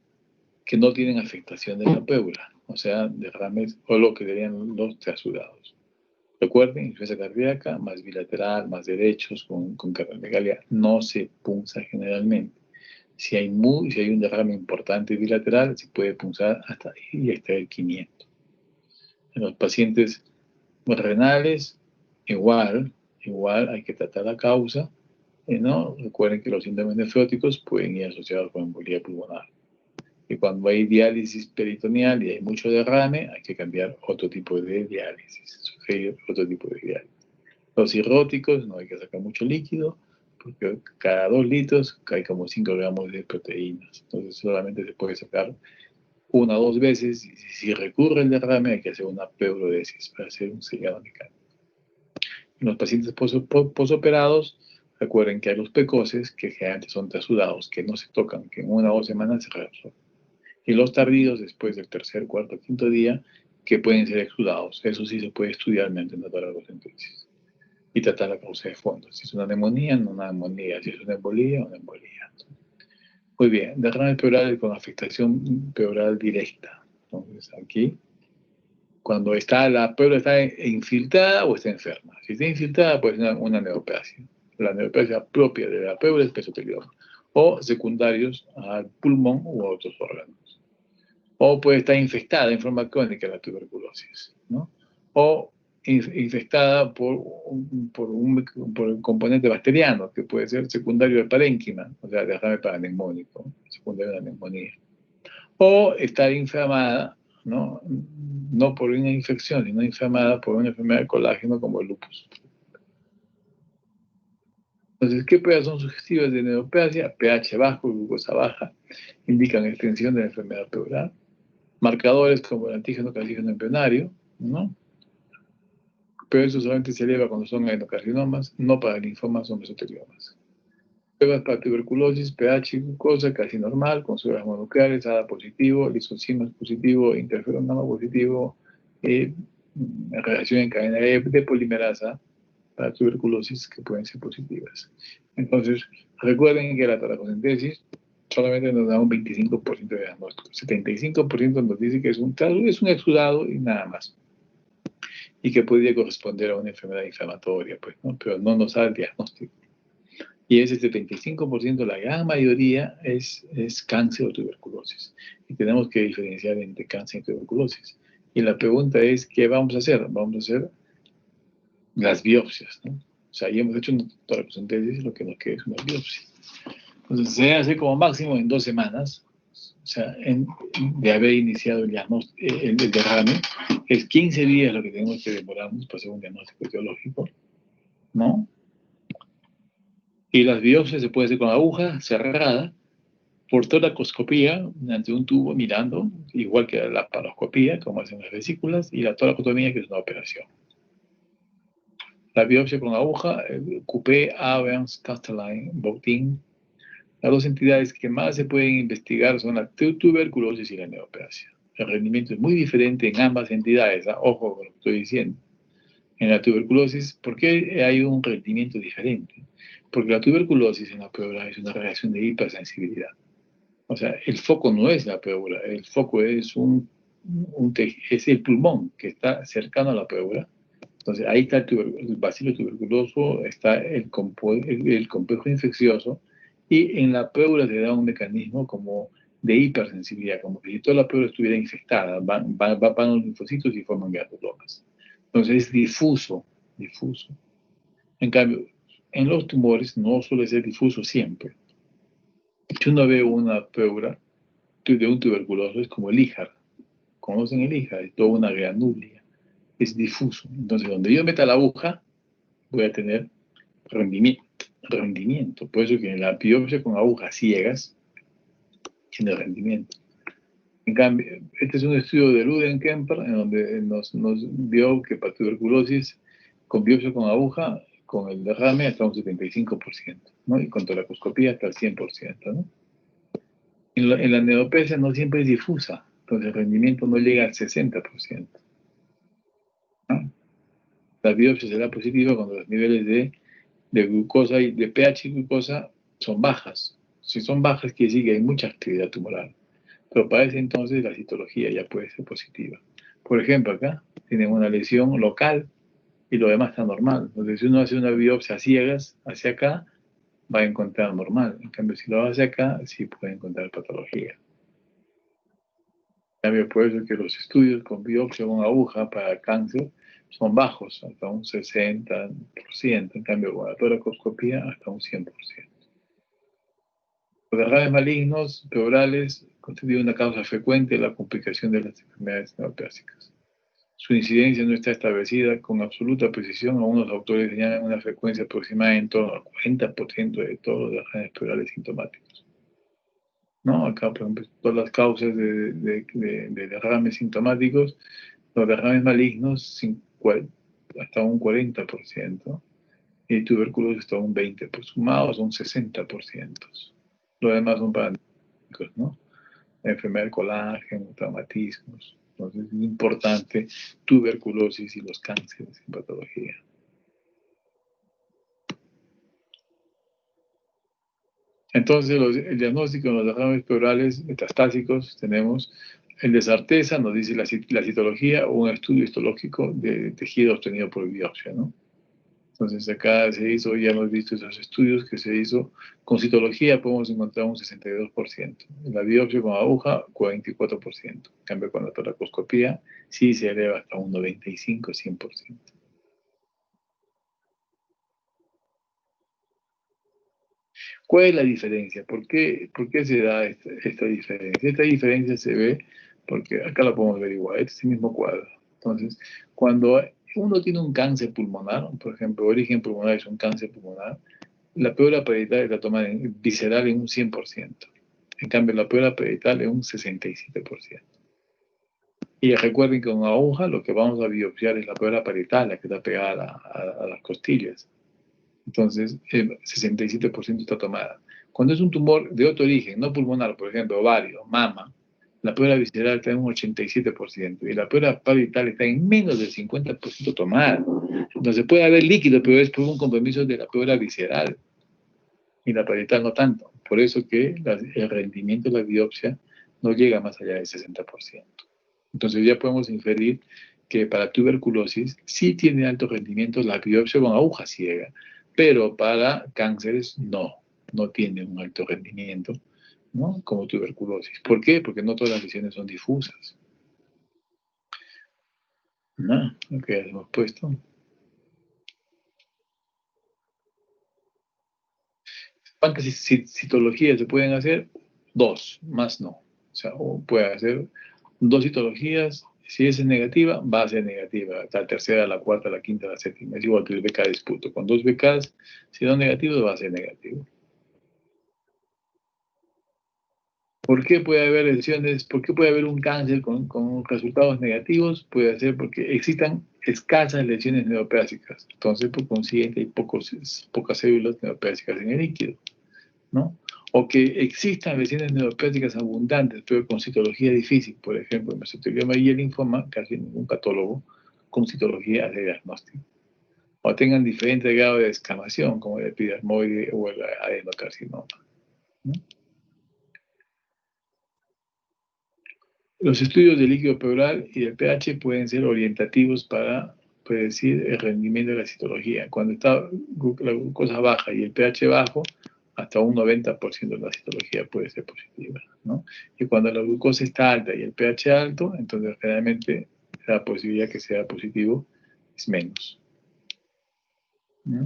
que no tienen afectación de la pleura, o sea, derrames o lo que serían los trasudados. Recuerden, insuficiencia cardíaca, más bilateral, más derechos, con cardiomegalia, no se punza generalmente. Si hay un derrame importante bilateral, se puede punzar hasta el 500. En los pacientes renales, igual hay que tratar la causa, ¿no? Recuerden que los síndromes nefróticos pueden ir asociados con embolía pulmonar. Y cuando hay diálisis peritoneal y hay mucho derrame, hay que cambiar otro tipo de diálisis, sugerir otro tipo de diálisis. Los cirróticos, no hay que sacar mucho líquido, porque cada 2 litros cae como 5 gramos de proteínas. Entonces solamente se puede sacar 1 o 2 veces. Y si recurre el derrame, hay que hacer una pleurodesis para hacer un sellado mecánico. En los pacientes posoperados, recuerden que hay los precoces, que generalmente son trasudados, que no se tocan, que en 1 o 2 semanas se reabsorben. Y los tardíos, después del tercer, cuarto, quinto día, que pueden ser exudados. Eso sí se puede estudiar mediante una paracentesis y tratar la causa de fondo. Si es una neumonía, no una neumonía. Si es una embolía. Muy bien, derrame pleural con afectación pleural directa. Entonces, aquí, cuando la pleura está infiltrada o está enferma. Si está infiltrada, puede ser una neoplasia. La neoplasia propia de la pleura es mesotelioma. O secundarios al pulmón u a otros órganos. O puede estar infectada en forma crónica la tuberculosis, ¿no? O infectada por el componente bacteriano, que puede ser secundario al parénquima, o sea, derrame paraneumónico, secundario a la neumonía. O estar inflamada, ¿no? No por una infección, sino inflamada por una enfermedad de colágeno como el lupus. Entonces, ¿qué pruebas son sugestivas de neoplasia? pH bajo, glucosa baja, indican extensión de la enfermedad pleural. Marcadores como el antígeno calcígeno embrionario, ¿no? Pero eso solamente se eleva cuando son adenocarcinomas, no para linfomas o mesoteliomas. Pruebas para tuberculosis, pH, glucosa casi normal, con células mononucleares, ADA positivo, lisocimas positivo, interferón gamma positivo, reacción en cadena de polimerasa para tuberculosis que pueden ser positivas. Entonces, recuerden que la talacocentesis solamente nos da un 25% de diagnóstico. 75% nos dice que es un exudado y nada más. Y que podría corresponder a una enfermedad inflamatoria, pues, ¿no? Pero no nos da el diagnóstico. Y ese 75%, la gran mayoría, es cáncer o tuberculosis. Y tenemos que diferenciar entre cáncer y tuberculosis. Y la pregunta es, ¿qué vamos a hacer? Vamos a hacer las biopsias, ¿no? O sea, ya hemos hecho una talacocentesis, lo que nos queda es una biopsia. Entonces, se debe hacer como máximo en 2 semanas, o sea, de haber iniciado el derrame. Es 15 días lo que tenemos que demorarnos para hacer un diagnóstico etiológico, ¿no? Y las biopsias se puede hacer con aguja cerrada, por toracoscopía, ante un tubo mirando, igual que la paroscopía, como hacen las vesículas, y la toracotomía, que es una operación. La biopsia con aguja, Coupé, Avens, Castelline, Boutin. Las dos entidades que más se pueden investigar son la tuberculosis y la neoplasia. El rendimiento es muy diferente en ambas entidades, ¿eh? Ojo con lo que estoy diciendo. En la tuberculosis, ¿por qué hay un rendimiento diferente? Porque la tuberculosis en la pleura es una reacción de hipersensibilidad. O sea, el foco no es la pleura, el foco es es el pulmón que está cercano a la pleura. Entonces, ahí está el bacilo tuberculoso, está el complejo infeccioso, y en la pleura se da un mecanismo como de hipersensibilidad, como que si toda la pleura estuviera infectada, van los linfocitos y forman granulomas. Entonces, es difuso. En cambio, en los tumores no suele ser difuso siempre. Si uno ve una pleura de un tuberculoso, es como el IJAR. ¿Conocen el IJAR? Es toda una granulia. Es difuso. Entonces, donde yo meta la aguja, voy a tener rendimiento. Por eso que en la biopsia con agujas ciegas tiene rendimiento. En cambio, este es un estudio de Ludenkemper, en donde nos vio que para tuberculosis, con biopsia con aguja, con el derrame hasta un 75%, ¿no? Y con toracoscopía hasta el 100%, ¿no? En la neoplasia no siempre es difusa, entonces el rendimiento no llega al 60%, ¿no? La biopsia será positiva cuando los niveles de glucosa y de pH y glucosa son bajas. Si son bajas, quiere decir que hay mucha actividad tumoral. Pero para ese entonces la citología ya puede ser positiva. Por ejemplo, acá tienen una lesión local y lo demás está normal. Entonces, si uno hace una biopsia ciegas hacia acá, va a encontrar normal. En cambio, si lo hace acá, sí puede encontrar patología. En cambio, por eso que los estudios con biopsia con aguja para cáncer son bajos, hasta un 60%. En cambio, con la toracoscopía, hasta un 100%. Los derrames malignos pleurales constituyen una causa frecuente de la complicación de las enfermedades neoplásicas. Su incidencia no está establecida con absoluta precisión. Algunos autores señalan una frecuencia aproximada en torno al 40% de todos los derrames pleurales sintomáticos. ¿No? Acá, por ejemplo, todas las causas de derrames sintomáticos, los derrames malignos hasta un 40%, y tuberculosis hasta un 20%, sumados son 60%. Lo demás son paranoicos, ¿no? Enfermedad del colágeno, traumatismos. Entonces es importante tuberculosis y los cánceres en patología. Entonces, el diagnóstico de los derrames pleurales metastásicos tenemos el de certeza, nos dice la citología o un estudio histológico de tejido obtenido por biopsia, ¿no? Entonces acá se hizo, ya hemos visto esos estudios que se hizo con citología, podemos encontrar un 62%. En la biopsia con aguja, 44%. En cambio, con la toracoscopía, sí se eleva hasta un 95-100%. ¿Cuál es la diferencia? ¿Por qué se da esta diferencia? Esta diferencia se ve porque acá la podemos ver igual, este es el mismo cuadro. Entonces, cuando uno tiene un cáncer pulmonar, por ejemplo, origen pulmonar es un cáncer pulmonar, la pleura parietal es la toma visceral en un 100%. En cambio, la pleura parietal en un 67%. Y recuerden que con aguja lo que vamos a biopsiar es la pleura parietal, la que está pegada a las costillas. Entonces, el 67% está tomada. Cuando es un tumor de otro origen, no pulmonar, por ejemplo, ovario, mama, la pleura visceral está en un 87% y la pleura parietal está en menos del 50% tomada. Entonces puede haber líquido, pero es por un compromiso de la pleura visceral y la parietal no tanto. Por eso que el rendimiento de la biopsia no llega más allá del 60%. Entonces ya podemos inferir que para tuberculosis sí tiene alto rendimiento la biopsia con aguja ciega, pero para cánceres no tiene un alto rendimiento, ¿no? Como tuberculosis. ¿Por qué? Porque no todas las lesiones son difusas. ¿No? Lo que ya hemos puesto. ¿Cuántas citologías se pueden hacer? 2, más no. O sea, puede hacer 2 citologías. Si es negativa, va a ser negativa. La tercera, la cuarta, la quinta, la séptima. Es igual que el BK disputo. Con 2 BKs, si no negativos, va a ser negativo. ¿Por qué puede haber lesiones? ¿Por qué puede haber un cáncer con resultados negativos? Puede ser porque existan escasas lesiones neoplásicas. Entonces, por consiguiente, hay pocas células neoplásicas en el líquido, ¿no? O que existan lesiones neoplásicas abundantes, pero con citología difícil. Por ejemplo, en mesotelioma y el linfoma, casi ningún patólogo con citología hace diagnóstico. O tengan diferente grado de descamación, como el epidermoide o el adenocarcinoma, ¿no? Los estudios del líquido pleural y del pH pueden ser orientativos para predecir el rendimiento de la citología. Cuando está la glucosa baja y el pH bajo, hasta un 90% de la citología puede ser positiva, ¿no? Y cuando la glucosa está alta y el pH alto, entonces generalmente la posibilidad que sea positivo es menos, ¿no?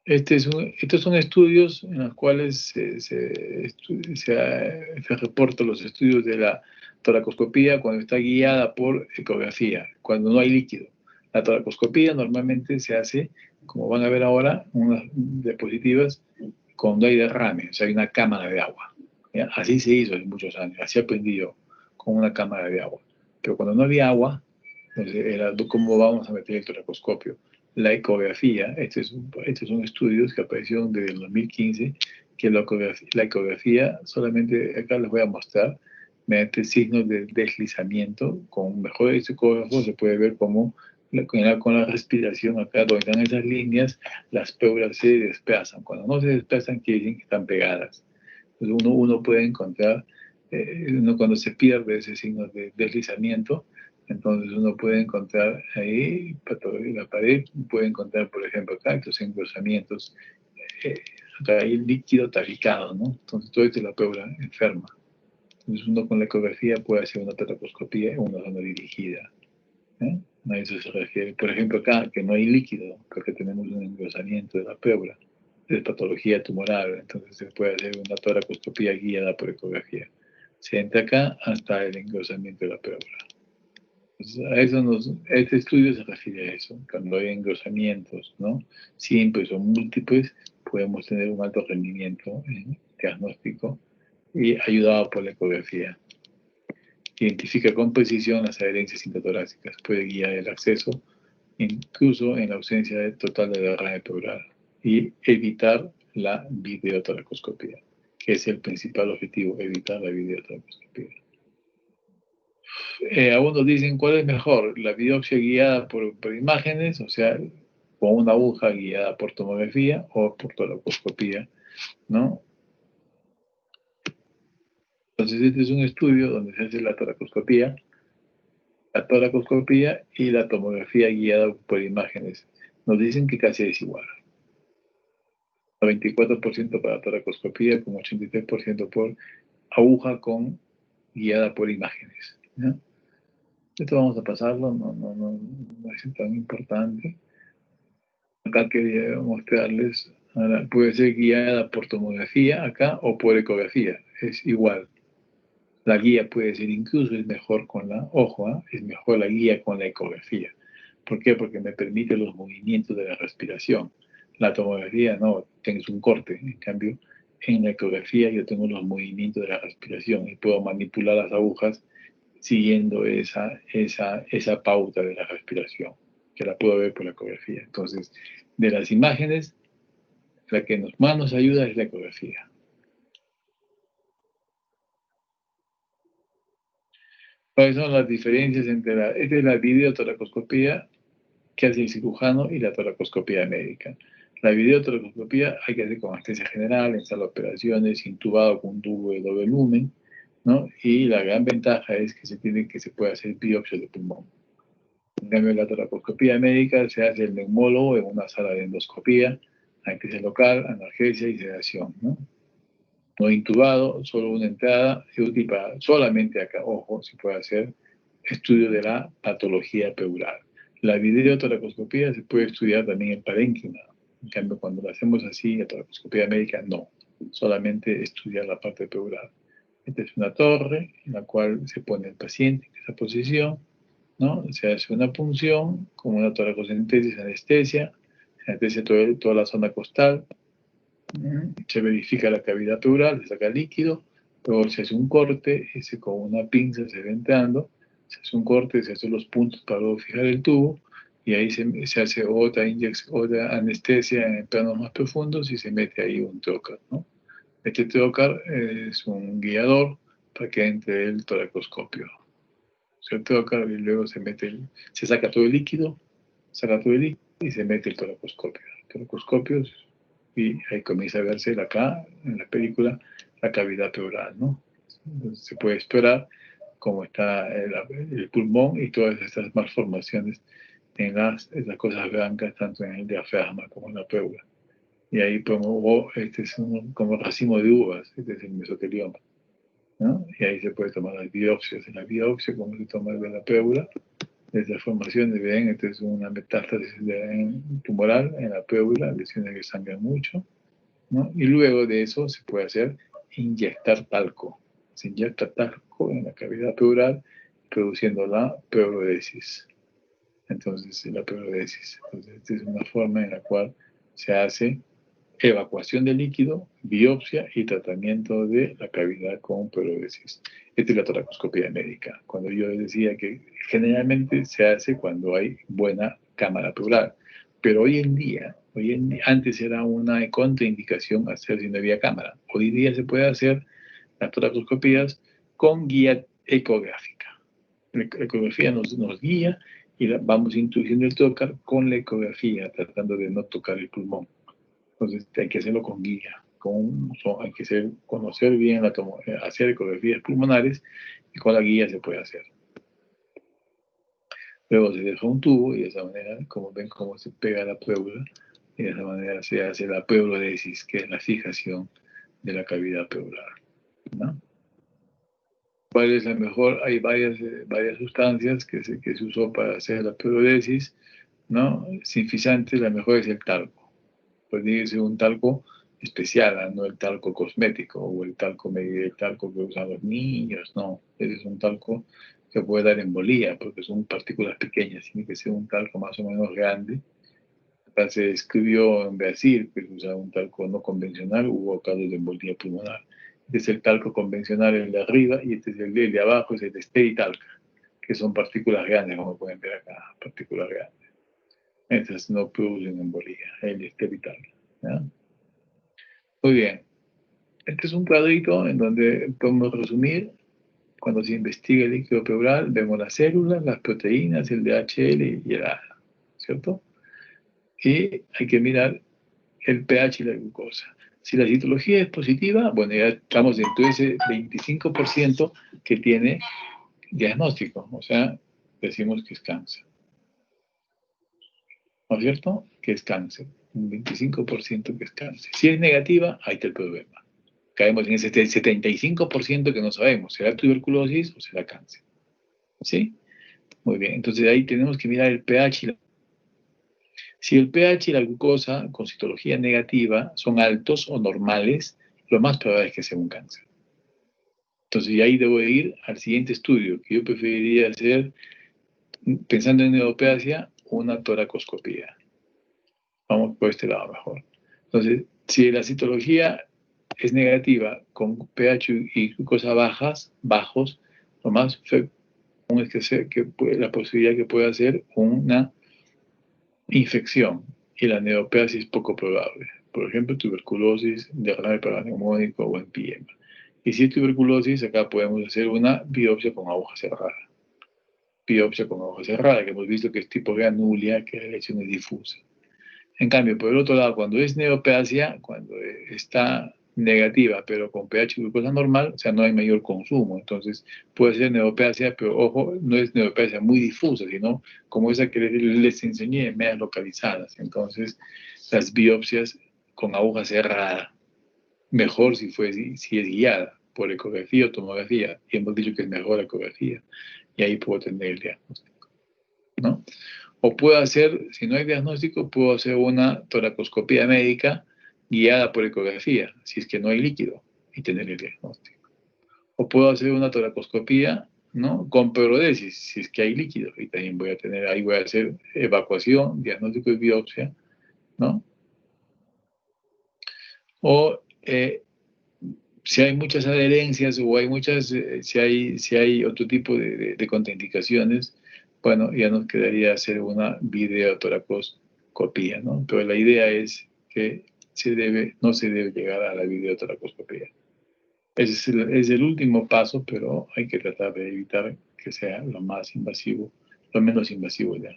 Estos son estudios en los cuales se reportan los estudios de la toracoscopía cuando está guiada por ecografía, cuando no hay líquido. La toracoscopía normalmente se hace, como van a ver ahora, unas diapositivas, cuando hay derrame, o sea, hay una cámara de agua. ¿Ya? Así se hizo hace muchos años, así aprendí yo, con una cámara de agua. Pero cuando no había agua, entonces era cómo vamos a meter el toracoscopio. La ecografía, estos son estudios que aparecieron desde el 2015, que la ecografía solamente, acá les voy a mostrar, mediante signos de deslizamiento, con un mejor ecógrafo se puede ver cómo con la respiración, acá donde están esas líneas, las pleuras se desplazan. Cuando no se desplazan, quiere decir que están pegadas. Entonces uno puede encontrar, cuando se pierde ese signo de deslizamiento, entonces uno puede encontrar ahí, en la pared, puede encontrar, por ejemplo, acá estos engrosamientos, acá hay líquido tabicado, ¿no? Entonces todo esto es la pleura enferma. Entonces uno con la ecografía puede hacer una toracoscopía en una zona dirigida, ¿eh? A eso se refiere. Por ejemplo, acá, que no hay líquido, porque tenemos un engrosamiento de la pleura, de patología tumoral, entonces se puede hacer una toracoscopía guiada por ecografía. Se entra acá hasta el engrosamiento de la pleura. Este estudio se refiere a eso. Cuando hay engrosamientos, ¿no? Simples o múltiples, podemos tener un alto rendimiento diagnóstico y ayudado por la ecografía. Identifica con precisión las adherencias intratorácicas, puede guiar el acceso, incluso en la ausencia total de derrame pleural, y evitar la videotoracoscopía, que es el principal objetivo, evitar la videotoracoscopía. Algunos dicen, ¿cuál es mejor? La biopsia guiada por imágenes, o sea, con una aguja guiada por tomografía o por toracoscopía, ¿no? Entonces, este es un estudio donde se hace la toracoscopía y la tomografía guiada por imágenes. Nos dicen que casi es igual. 24% para toracoscopía, con 83% por aguja guiada por imágenes, ¿no? Esto vamos a pasarlo, no es tan importante. Acá quería mostrarles, ahora, puede ser guiada por tomografía acá o por ecografía, es igual. La guía puede ser incluso, es mejor con la ojo, ¿eh? Es mejor la guía con la ecografía. ¿Por qué? Porque me permite los movimientos de la respiración. La tomografía no, tienes un corte, en cambio, en la ecografía yo tengo los movimientos de la respiración y puedo manipular las agujas siguiendo esa pauta de la respiración, que la puedo ver por la ecografía. Entonces, de las imágenes, la que más nos ayuda es la ecografía. ¿Cuáles son las diferencias entre esta es la videotoracoscopía que hace el cirujano y la toracoscopía médica? La videotoracoscopía hay que hacer con anestesia general, en sala de operaciones, intubado con un tubo de doble lumen, ¿no? Y la gran ventaja es que se puede hacer biopsia de pulmón. En cambio, la toracoscopía médica se hace el neumólogo en una sala de endoscopía, anestesia local, analgesia y sedación, ¿no? No intubado, solo una entrada, es útil para solamente acá, ojo, se puede hacer estudio de la patología pleural. La videotoracoscopía se puede estudiar también en parénquima. En cambio, cuando lo hacemos así, la toracoscopía médica no, solamente estudiar la parte pleural. Esta es una torre en la cual se pone el paciente en esa posición, ¿no? Se hace una punción con una toracocentesis, anestesia, se anestesia toda la zona costal, Se verifica la cavidad pleural, se saca el líquido, luego se hace un corte, ese con una pinza se va entrando, se hace un corte, se hacen los puntos para luego fijar el tubo, y ahí se hace otra anestesia en planos más profundos y se mete ahí un trocar, ¿no? Este trocar es un guiador para que entre el toracoscopio. Se trocar y luego se saca todo el líquido, y se mete el toracoscopio. El toracoscopio y ahí comienza a verse acá, en la película, la cavidad pleural, ¿no? Entonces, se puede explorar cómo está el pulmón y todas estas malformaciones en las cosas blancas, tanto en el diafragma como en la pleura. Y ahí podemos, este es como racimo de uvas, este es el mesotelioma, ¿no? Y ahí se puede tomar las biopsias. En la biopsia, como se toma de la pleura, desde la formación de ven, entonces una metástasis tumoral en la pleura, lesiones que sangran mucho, ¿no? Y luego de eso se puede hacer inyectar talco. Se inyecta talco en la cavidad pleural, produciendo la pleurodesis. Entonces, la pleurodesis. Entonces, esta es una forma en la cual se hace evacuación de líquido, biopsia y tratamiento de la cavidad con pleurodesis. Esta es la toracoscopía médica. Cuando yo decía que generalmente se hace cuando hay buena cámara pleural, pero hoy en día, antes era una contraindicación hacer si no había cámara. Hoy día se puede hacer las toracoscopías con guía ecográfica. La ecografía nos guía y vamos introduciendo el trocar con la ecografía, tratando de no tocar el pulmón. Entonces hay que hacerlo con guía, hay que conocer bien, hacer ecografías pulmonares y con la guía se puede hacer. Luego se deja un tubo y de esa manera, como ven cómo se pega la pleura, y de esa manera se hace la pleurodesis, que es la fijación de la cavidad pleural, ¿no? ¿Cuál es la mejor? Hay varias sustancias que se usó para hacer la pleurodesis, ¿no? Sinfisante, la mejor es el talco. Puede ser un talco especial, no el talco cosmético o el talco que usan los niños, no. Ese es un talco que puede dar embolía porque son partículas pequeñas, tiene que ser un talco más o menos grande. Acá se describió en Brasil que se usaba un talco no convencional, hubo casos de embolía pulmonar. Este es el talco convencional, el de arriba, y este es el de abajo, es el de Steritalca, que son partículas grandes, como pueden ver acá, partículas grandes. Estas no producen embolía, el de Steritalca, ¿ya? Muy bien. Este es un cuadrito en donde podemos resumir. Cuando se investiga el líquido pleural, vemos las células, las proteínas, el DHL y el ADA, ¿cierto? Y hay que mirar el pH y la glucosa. Si la citología es positiva, bueno, ya estamos dentro de ese 25% que tiene diagnóstico, o sea, decimos que es cáncer. ¿No es cierto? Que es cáncer. Un 25% que es cáncer. Si es negativa, ahí está el problema. Caemos en ese 75% que no sabemos, ¿será tuberculosis o será cáncer? ¿Sí? Muy bien, entonces ahí tenemos que mirar el pH. Si el pH y la glucosa con citología negativa son altos o normales, lo más probable es que sea un cáncer. Entonces ahí debo ir al siguiente estudio, que yo preferiría hacer, pensando en neoplasia, una toracoscopía. Vamos por este lado mejor. Entonces, si la citología es negativa con pH y glucosa bajos, lo más común es la posibilidad que pueda ser una infección y la neoplasia es poco probable. Por ejemplo, tuberculosis, derrame paraneumónico o empiema. Y si es tuberculosis, acá podemos hacer una biopsia con aguja cerrada. Biopsia con aguja cerrada, que hemos visto que es tipo granulia, que la lesión es difusa. En cambio, por el otro lado, cuando es neoplasia, cuando está negativa, pero con pH y glucosa normal, o sea, no hay mayor consumo. Entonces, puede ser neoplasia, pero ojo, no es neoplasia muy difusa, sino como esa que les enseñé, medias localizadas. Entonces, las biopsias con aguja cerrada, mejor si es guiada por ecografía o tomografía. Y hemos dicho que es mejor la ecografía. Y ahí puedo tener el diagnóstico, ¿no? O puedo hacer, si no hay diagnóstico, puedo hacer una toracoscopía médica guiada por ecografía, si es que no hay líquido, y tener el diagnóstico. O puedo hacer una toracoscopía, ¿no?, con pleurodesis, si es que hay líquido, y también ahí voy a hacer evacuación, diagnóstico y biopsia, ¿no? O si hay muchas adherencias o hay muchas, si hay otro tipo de contraindicaciones, bueno, ya nos quedaría hacer una videotoracoscopía, ¿no? Pero la idea es que no se debe llegar a la videotoracoscopía. Ese es el último paso, pero hay que tratar de evitar que sea lo más invasivo, lo menos invasivo ya.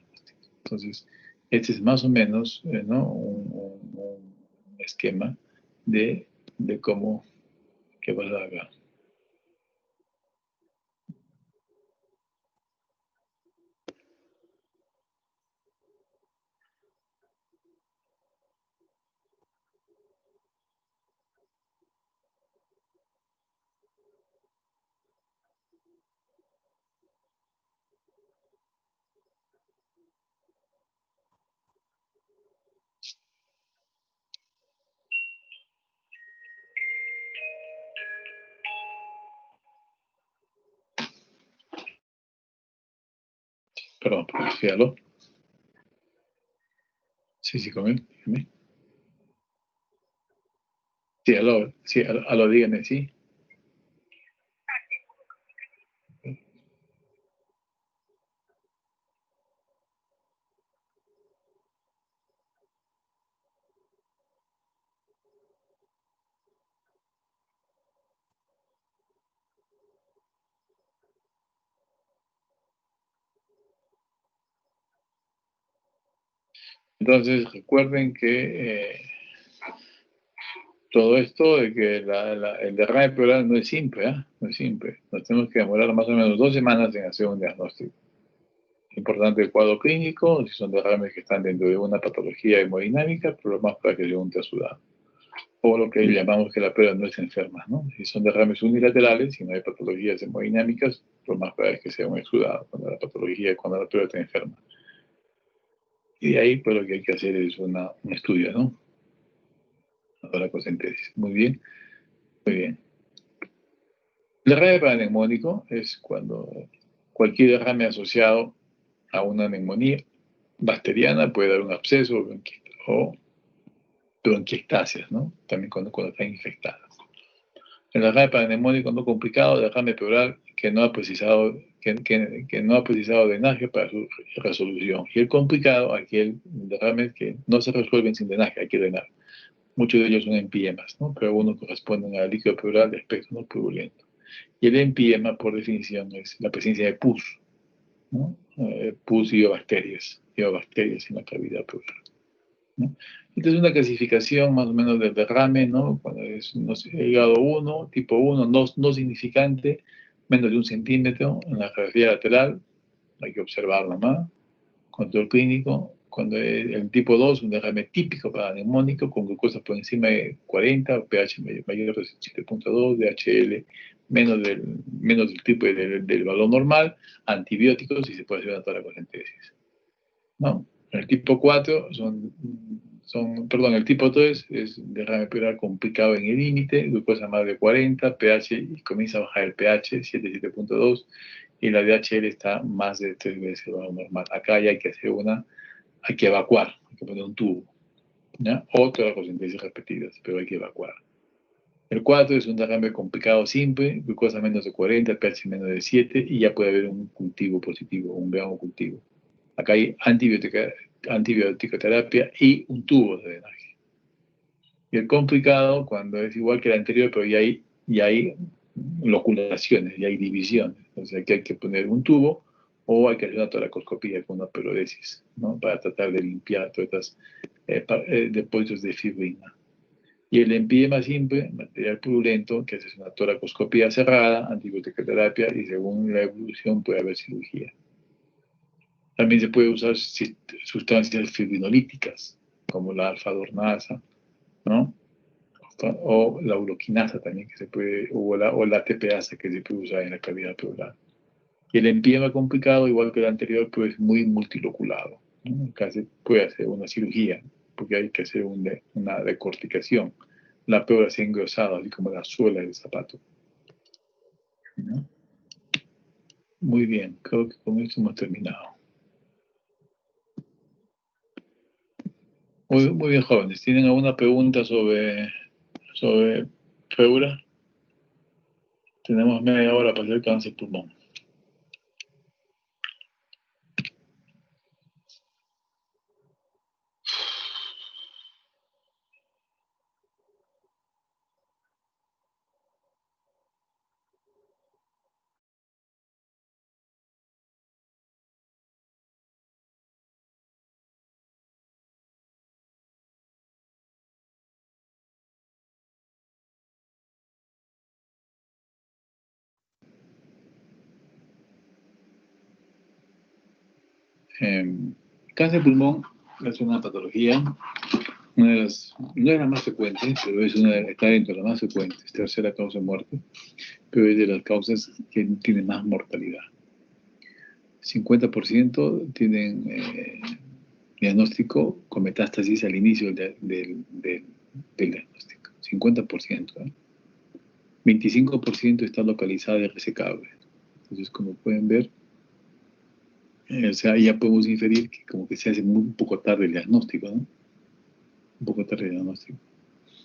Entonces, este es más o menos, ¿no? un esquema de cómo que vas a hacer. Perdón, sí, aló. Sí, sí, con él, dígame. Sí, aló, dígame, sí. Entonces, recuerden que todo esto de que el derrame pleural no es simple, ¿eh? No es simple. Nos tenemos que demorar más o menos 2 semanas en hacer un diagnóstico. Importante el cuadro clínico, si son derrames que están dentro de una patología hemodinámica, pero lo más probable es que sea un sudado. O lo que llamamos que la pleura no es enferma, ¿no? Si son derrames unilaterales, si no hay patologías hemodinámicas, lo más probable es que sea un exudado, cuando la pleura está enferma. Y de ahí, pues lo que hay que hacer es un estudio, ¿no? Una cosentesis. Muy bien, muy bien. El derrame paraneumónico es cuando cualquier derrame asociado a una neumonía bacteriana puede dar un absceso o bronquiectasias, ¿no? También cuando están infectadas. El derrame paraneumónico no complicado, derrame pleural que no ha precisado, que no ha precisado drenaje para su resolución. Y el complicado, aquel derrame que no se resuelven sin drenaje, hay que drenar. Muchos de ellos son empiemas, ¿no? Pero algunos corresponden al líquido pleural de espectro no turbulento. Y el empiema, por definición, es la presencia de pus, ¿no? Pus y bacterias en la cavidad pleural, ¿no? Entonces, una clasificación más o menos del derrame, ¿no? Cuando es, no sé, hígado 1, tipo 1, no significante, menos de 1 centímetro, en la radiografía lateral, hay que observarlo más. Control clínico, cuando el tipo 2, un derrame típico para neumónico, con glucosa por encima de 40, pH mayor de 7.2, DHL menos del tipo del valor normal, antibióticos y se puede hacer una toracocentesis, ¿no? El tipo 4 el tipo 3 es derrame pleural complicado en el límite, glucosa más de 40, pH, y comienza a bajar el pH, 7.2, y la DHL está más de 3 veces el valor normal. Acá ya hay que hacer hay que evacuar, hay que poner un tubo, ¿ya? O toracocentesis repetidas, pero hay que evacuar. El 4 es un derrame complicado simple, glucosa menos de 40, pH menos de 7, y ya puede haber un cultivo positivo, un gramo cultivo. Acá hay antibiótico-terapia y un tubo de drenaje. Y el complicado, cuando es igual que el anterior, pero ya hay loculaciones, ya hay divisiones. Entonces aquí hay que poner un tubo o hay que hacer una toracoscopía con una pleuresis, ¿no? Para tratar de limpiar todos estos depósitos de fibrina. Y el empiema simple, material purulento, que es una toracoscopía cerrada, antibiótico-terapia, y según la evolución puede haber cirugía. También se puede usar sustancias fibrinolíticas, como la alfa-dornasa, ¿no? O la uroquinasa también, que se puede, o la TPasa, que se puede usar en la cavidad pleural. Y el empiema complicado, igual que el anterior, pues muy multiloculado, ¿no? Acá se puede hacer una cirugía, porque hay que hacer una decorticación. La pleura se ha engrosado, así como la suela del zapato, ¿no? Muy bien, creo que con esto hemos terminado. Muy bien, jóvenes. ¿Tienen alguna pregunta sobre sobre pleura. Tenemos media hora para hacer cáncer de pulmón. Cáncer de pulmón es una patología, no es la más frecuente, pero está dentro de las más frecuentes, es tercera causa de muerte, pero es de las causas que tienen más mortalidad. 50% tienen diagnóstico con metástasis al inicio del diagnóstico. 50%. 25% está localizada y resecable. Entonces, como pueden ver, o sea, ya podemos inferir que como que se hace un poco tarde el diagnóstico, ¿no? Un poco tarde el diagnóstico.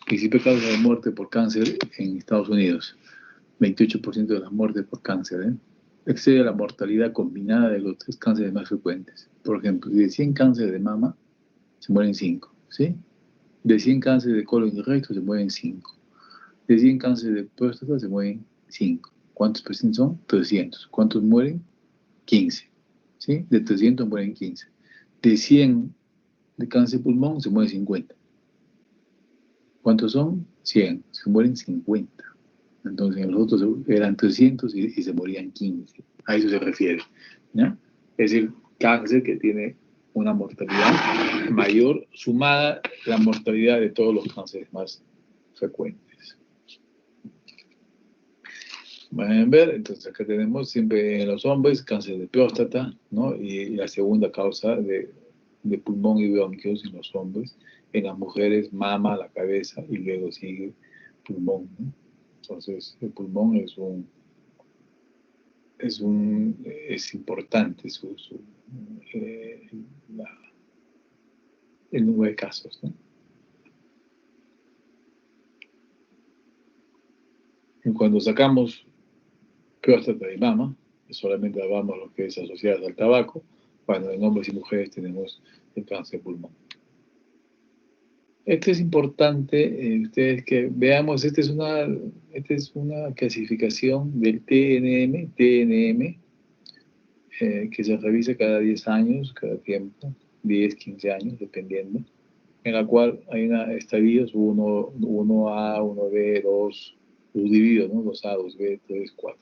Principal causa de muerte por cáncer en Estados Unidos. 28% de las muertes por cáncer, excede la mortalidad combinada de los 3 cánceres más frecuentes. Por ejemplo, de 100 cánceres de mama, se mueren 5, ¿sí? De 100 cánceres de colon y recto, se mueren 5. De 100 cánceres de próstata, se mueren 5. ¿Cuántos pacientes son? 300. ¿Cuántos mueren? 15. ¿Sí? De 300 mueren 15. De 100 de cáncer de pulmón, se mueren 50. ¿Cuántos son? 100. Se mueren 50. Entonces, los otros eran 300 y se morían 15. A eso se refiere, ¿ya? Es el cáncer que tiene una mortalidad mayor sumada a la mortalidad de todos los cánceres más frecuentes. Van a ver, entonces acá tenemos siempre en los hombres cáncer de próstata, ¿no? Y la segunda causa de pulmón y bronquios en los hombres. En las mujeres, mama, la cabeza y luego sigue pulmón, ¿no? Entonces, el pulmón es importante el número de casos, ¿no? Y cuando sacamos próstata y mama, solamente hablamos lo que es asociado al tabaco, cuando en hombres y mujeres tenemos el cáncer de pulmón. Esto es importante, ustedes que veamos, esta es una clasificación del TNM, que se revisa cada 10 años, cada tiempo, 10, 15 años, dependiendo, en la cual hay estadios 1A, 1B, 2, subdivididos, ¿no? 2A, 2B, 3, 4.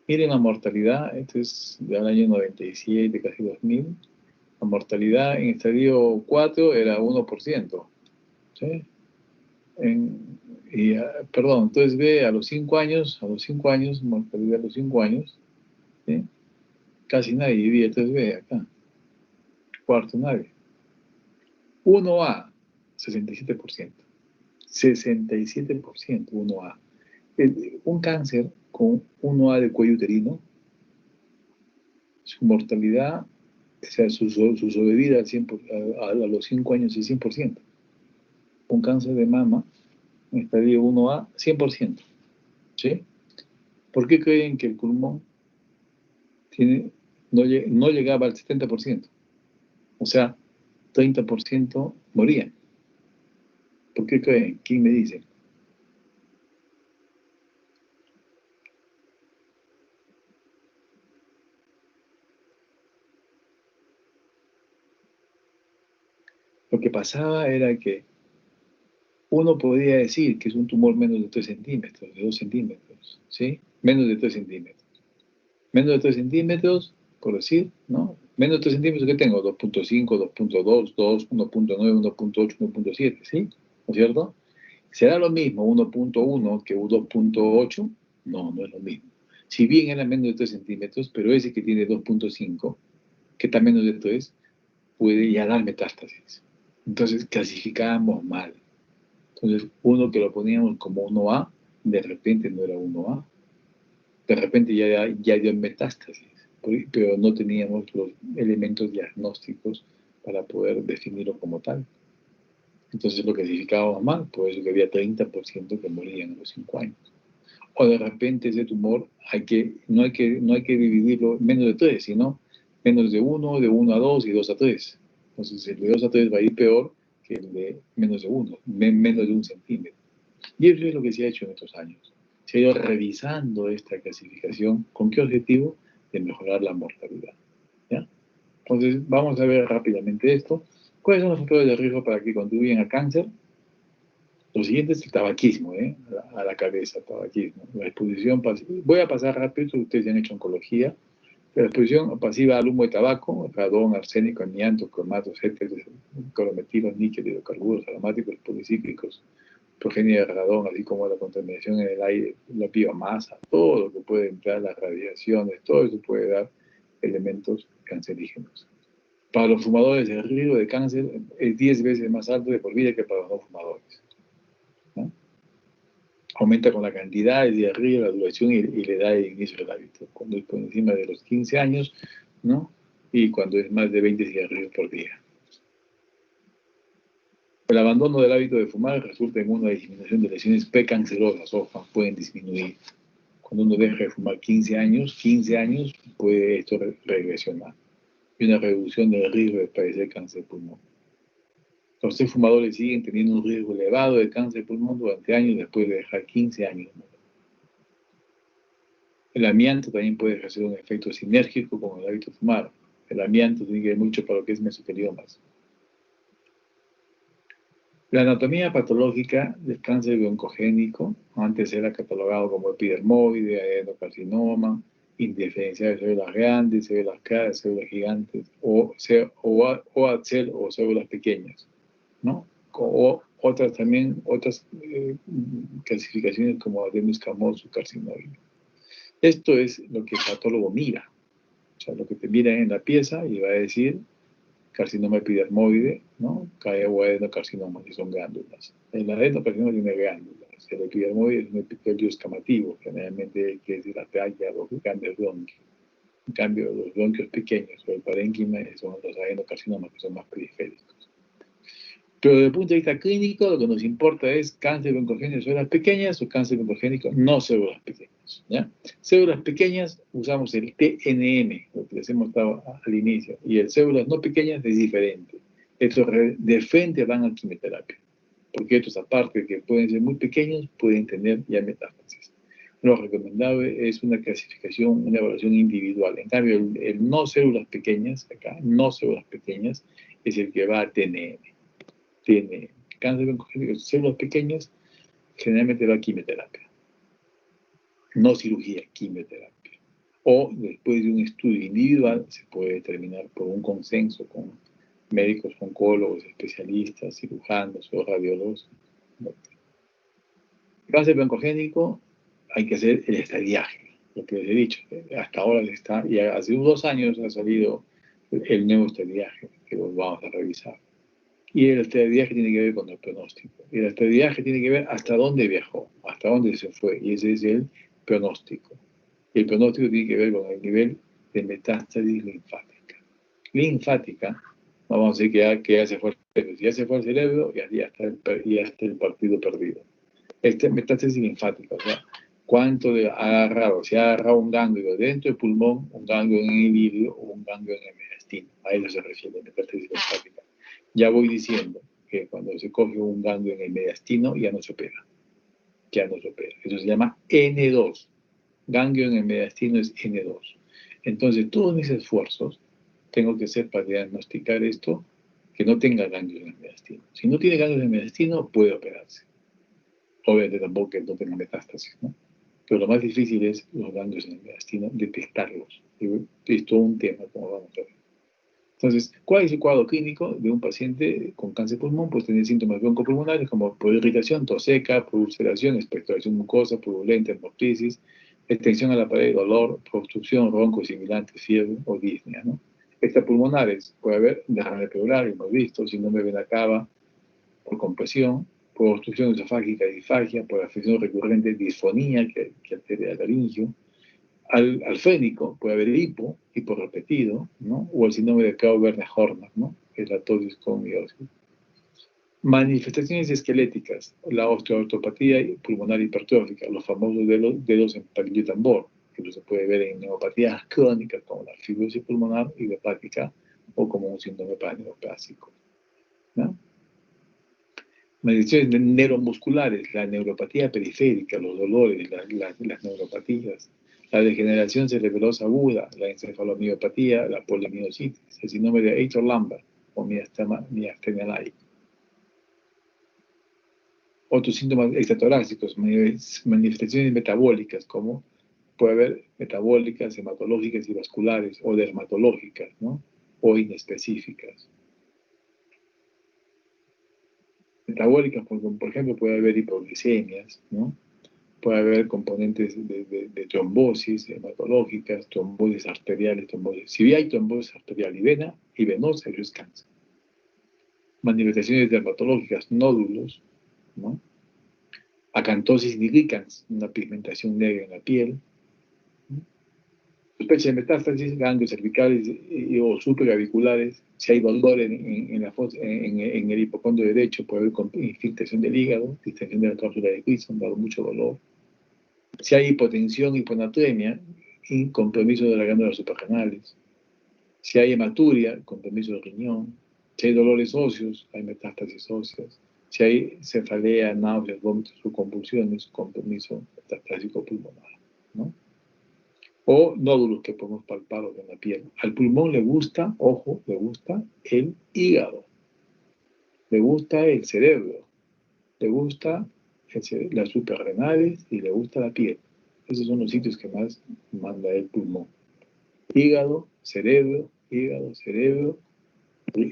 Miren la mortalidad, esto es del año 97, casi 2000. La mortalidad en estadio 4 era 1%. ¿Sí? Perdón, entonces ve a los 5 años, mortalidad a los 5 años, ¿sí? Casi nadie vivía, entonces ve acá, cuarto nadie. 1A, 67%. 67%, 1A. Un cáncer con 1A de cuello uterino, su mortalidad, o sea, su sobrevida a los 5 años es 100%. Un cáncer de mama, en estadio 1A, 100%. ¿Sí? ¿Por qué creen que el pulmón no llegaba al 70%? O sea, 30% morían. ¿Por qué creen? ¿Quién me dice? Lo que pasaba era que uno podría decir que es un tumor menos de 3 centímetros, de 2 centímetros, ¿sí? Menos de 3 centímetros. Menos de 3 centímetros, por decir, ¿no? Menos de 3 centímetros, ¿qué tengo? 2.5, 2.2, 2, 1.9, 1.8, 1.7, ¿sí? ¿No es cierto? ¿Será lo mismo 1.1 que 2.8? No, no es lo mismo. Si bien era menos de 3 centímetros, pero ese que tiene 2.5, que está menos de 3, puede ya dar metástasis. Entonces clasificábamos mal. Entonces uno que lo poníamos como 1A, de repente no era 1A. De repente ya dio metástasis, pero no teníamos los elementos diagnósticos para poder definirlo como tal. Entonces lo clasificábamos mal, por eso que había 30% que morían a los 5 años. O de repente ese tumor no hay que dividirlo menos de 3, sino menos de 1 a 2 y 2 a 3. Entonces el de 2 a 3 va a ir peor que el de menos de 1, menos de 1 centímetro. Y eso es lo que se ha hecho en estos años. Se ha ido revisando esta clasificación. ¿Con qué objetivo? De mejorar la mortalidad. ¿Ya? Entonces, vamos a ver rápidamente esto. ¿Cuáles son los factores de riesgo para que contribuyen al cáncer? Lo siguiente es el tabaquismo, a la cabeza, tabaquismo. La exposición pasiva. Voy a pasar rápido, ustedes ya han hecho oncología. La exposición pasiva al humo de tabaco, radón, arsénico, amianto, cromato, etcétera, clorometilo, níquel, hidrocarburos aromáticos policíclicos, progenie de radón, así como la contaminación en el aire, la biomasa, todo lo que puede entrar, las radiaciones, todo eso puede dar elementos cancerígenos. Para los fumadores, el riesgo de cáncer es 10 veces más alto de por vida que para los no fumadores, ¿no? Aumenta con la cantidad, el día arriba, la duración y la edad de inicio del hábito. Cuando es por encima de los 15 años, ¿no? Y cuando es más de 20 cigarrillos por día. El abandono del hábito de fumar resulta en una disminución de lesiones precancerosas, pueden disminuir. Cuando uno deja de fumar 15 años, puede esto regresionar. Y una reducción del riesgo de padecer cáncer de pulmón. Los 3 fumadores siguen teniendo un riesgo elevado de cáncer de pulmón durante años después de dejar 15 años. El amianto también puede ejercer un efecto sinérgico con el hábito de fumar. El amianto tiene que ver mucho para lo que es mesoteliomas. La anatomía patológica del cáncer broncogénico antes era catalogado como epidermoide, adenocarcinoma, indiferencial de células grandes, células claras, células gigantes, o ACEL o células pequeñas, ¿no? O otras clasificaciones como adenoscamoso, carcinoide. Esto es lo que el patólogo mira, o sea, lo que te mira en la pieza y va a decir carcinoma epidermoide, ¿no? O adenocarcinoma, que son glándulas. El adenocarcinoma tiene glándulas. El epidermoide es un epitelio escamativo, generalmente que es de la talla, los grandes bronquios. En cambio, los bronquios pequeños o el parénquima son los adenocarcinomas, que son más periféricos. Pero desde el punto de vista clínico, lo que nos importa es cáncer broncogénico de células pequeñas o cáncer broncogénico no células pequeñas, ¿ya? Células pequeñas usamos el TNM, lo que les hemos dado al inicio, y el células no pequeñas es diferente. Estos de frente van a quimioterapia, porque estos, aparte de que pueden ser muy pequeños, pueden tener ya metástasis. Lo recomendable es una clasificación, una evaluación individual. En cambio, el no células pequeñas, acá, no células pequeñas, es el que va a TNM. Tiene cáncer broncogénico de células pequeñas, generalmente va a quimioterapia. No cirugía, quimioterapia. O después de un estudio individual se puede determinar por un consenso con médicos, oncólogos, especialistas, cirujanos o radiólogos. Cáncer broncogénico hay que hacer el estadiaje, lo que les he dicho. Hasta ahora está, y hace unos 2 años ha salido el nuevo estadiaje que lo vamos a revisar. Y el estadiaje tiene que ver con el pronóstico. Y el estadiaje tiene que ver hasta dónde viajó, hasta dónde se fue. Y ese es el pronóstico. Y el pronóstico tiene que ver con el nivel de metástasis linfática. Linfática, vamos a decir que ya se fue al cerebro. Si ya se fue al cerebro, ya está el partido perdido. Esta metástasis linfática, o sea, ¿cuánto ha agarrado? Si ha agarrado un ganglio dentro del pulmón, un ganglio en el hígado o un ganglio en el mediastino. A eso se refiere metástasis linfática. Ya voy diciendo que cuando se coge un ganglio en el mediastino, ya no se opera. Ya no se opera. Eso se llama N2. Ganglio en el mediastino es N2. Entonces, todos mis esfuerzos tengo que hacer para diagnosticar esto, que no tenga ganglio en el mediastino. Si no tiene ganglio en el mediastino, puede operarse. Obviamente tampoco que no tenga metástasis, ¿no? Pero lo más difícil es los ganglios en el mediastino, detectarlos. Es todo un tema, como vamos a ver. Entonces, ¿cuál es el cuadro clínico de un paciente con cáncer de pulmón? Pues tener síntomas broncopulmonares como por irritación, tos seca, por ulceración, expectoración mucosa, purulenta, hemoptisis, extensión a la pared, dolor, por obstrucción, roncos similantes, fiebre o disnea, ¿no? Extrapulmonares, puede haber derrame pleural, hemos visto, síndrome de vena cava, por compresión, por obstrucción esofágica, disfagia, por afección recurrente, disfonía que altera el laringio. Al fénico puede haber hipo repetido, ¿no? O el síndrome de Krauber-Horner, ¿no? Que es la tosis con miosis. Manifestaciones esqueléticas, la osteopatía pulmonar hipertrófica, los famosos dedos en palillo tambor, que se puede ver en neuropatías crónicas como la fibrosis pulmonar idiopática o como un síndrome neoplásico, ¿no? Manifestaciones neuromusculares, la neuropatía periférica, los dolores, las neuropatías, la degeneración cerebrosa aguda, la encefalomiopatía, la polimiositis, el síndrome de Eichler-Lambert o miastenia laik. Otros síntomas extratorácicos, manifestaciones metabólicas, como puede haber metabólicas, hematológicas y vasculares, o dermatológicas, ¿no? O inespecíficas. Metabólicas, por ejemplo, puede haber hipoglicemias, ¿no? Puede haber componentes de trombosis hematológicas, trombosis arteriales, trombosis. Si hay trombosis arterial y venosa, eso es cáncer. Manifestaciones dermatológicas, nódulos, ¿no? Acantosis nigricans, una pigmentación negra en la piel. Sospecha de metástasis, ganglios cervicales o supraaviculares. Si hay dolor en el hipocondrio derecho, puede haber infiltración del hígado, distensión de la cápsula de Grisson, dado mucho dolor. Si hay hipotensión, hiponatremia y compromiso de las glándulas suprarrenales. Si hay hematuria, compromiso del riñón. Si hay dolores óseos, hay metástasis óseas. Si hay cefalea, náuseas, vómitos o convulsiones, compromiso metastásico pulmonar, ¿no? O nódulos que podemos palpar en la piel. Al pulmón le gusta, ojo, le gusta el hígado, le gusta el cerebro, le gusta las suprarrenales y le gusta la piel. Esos son los sitios que más manda el pulmón. Hígado, cerebro,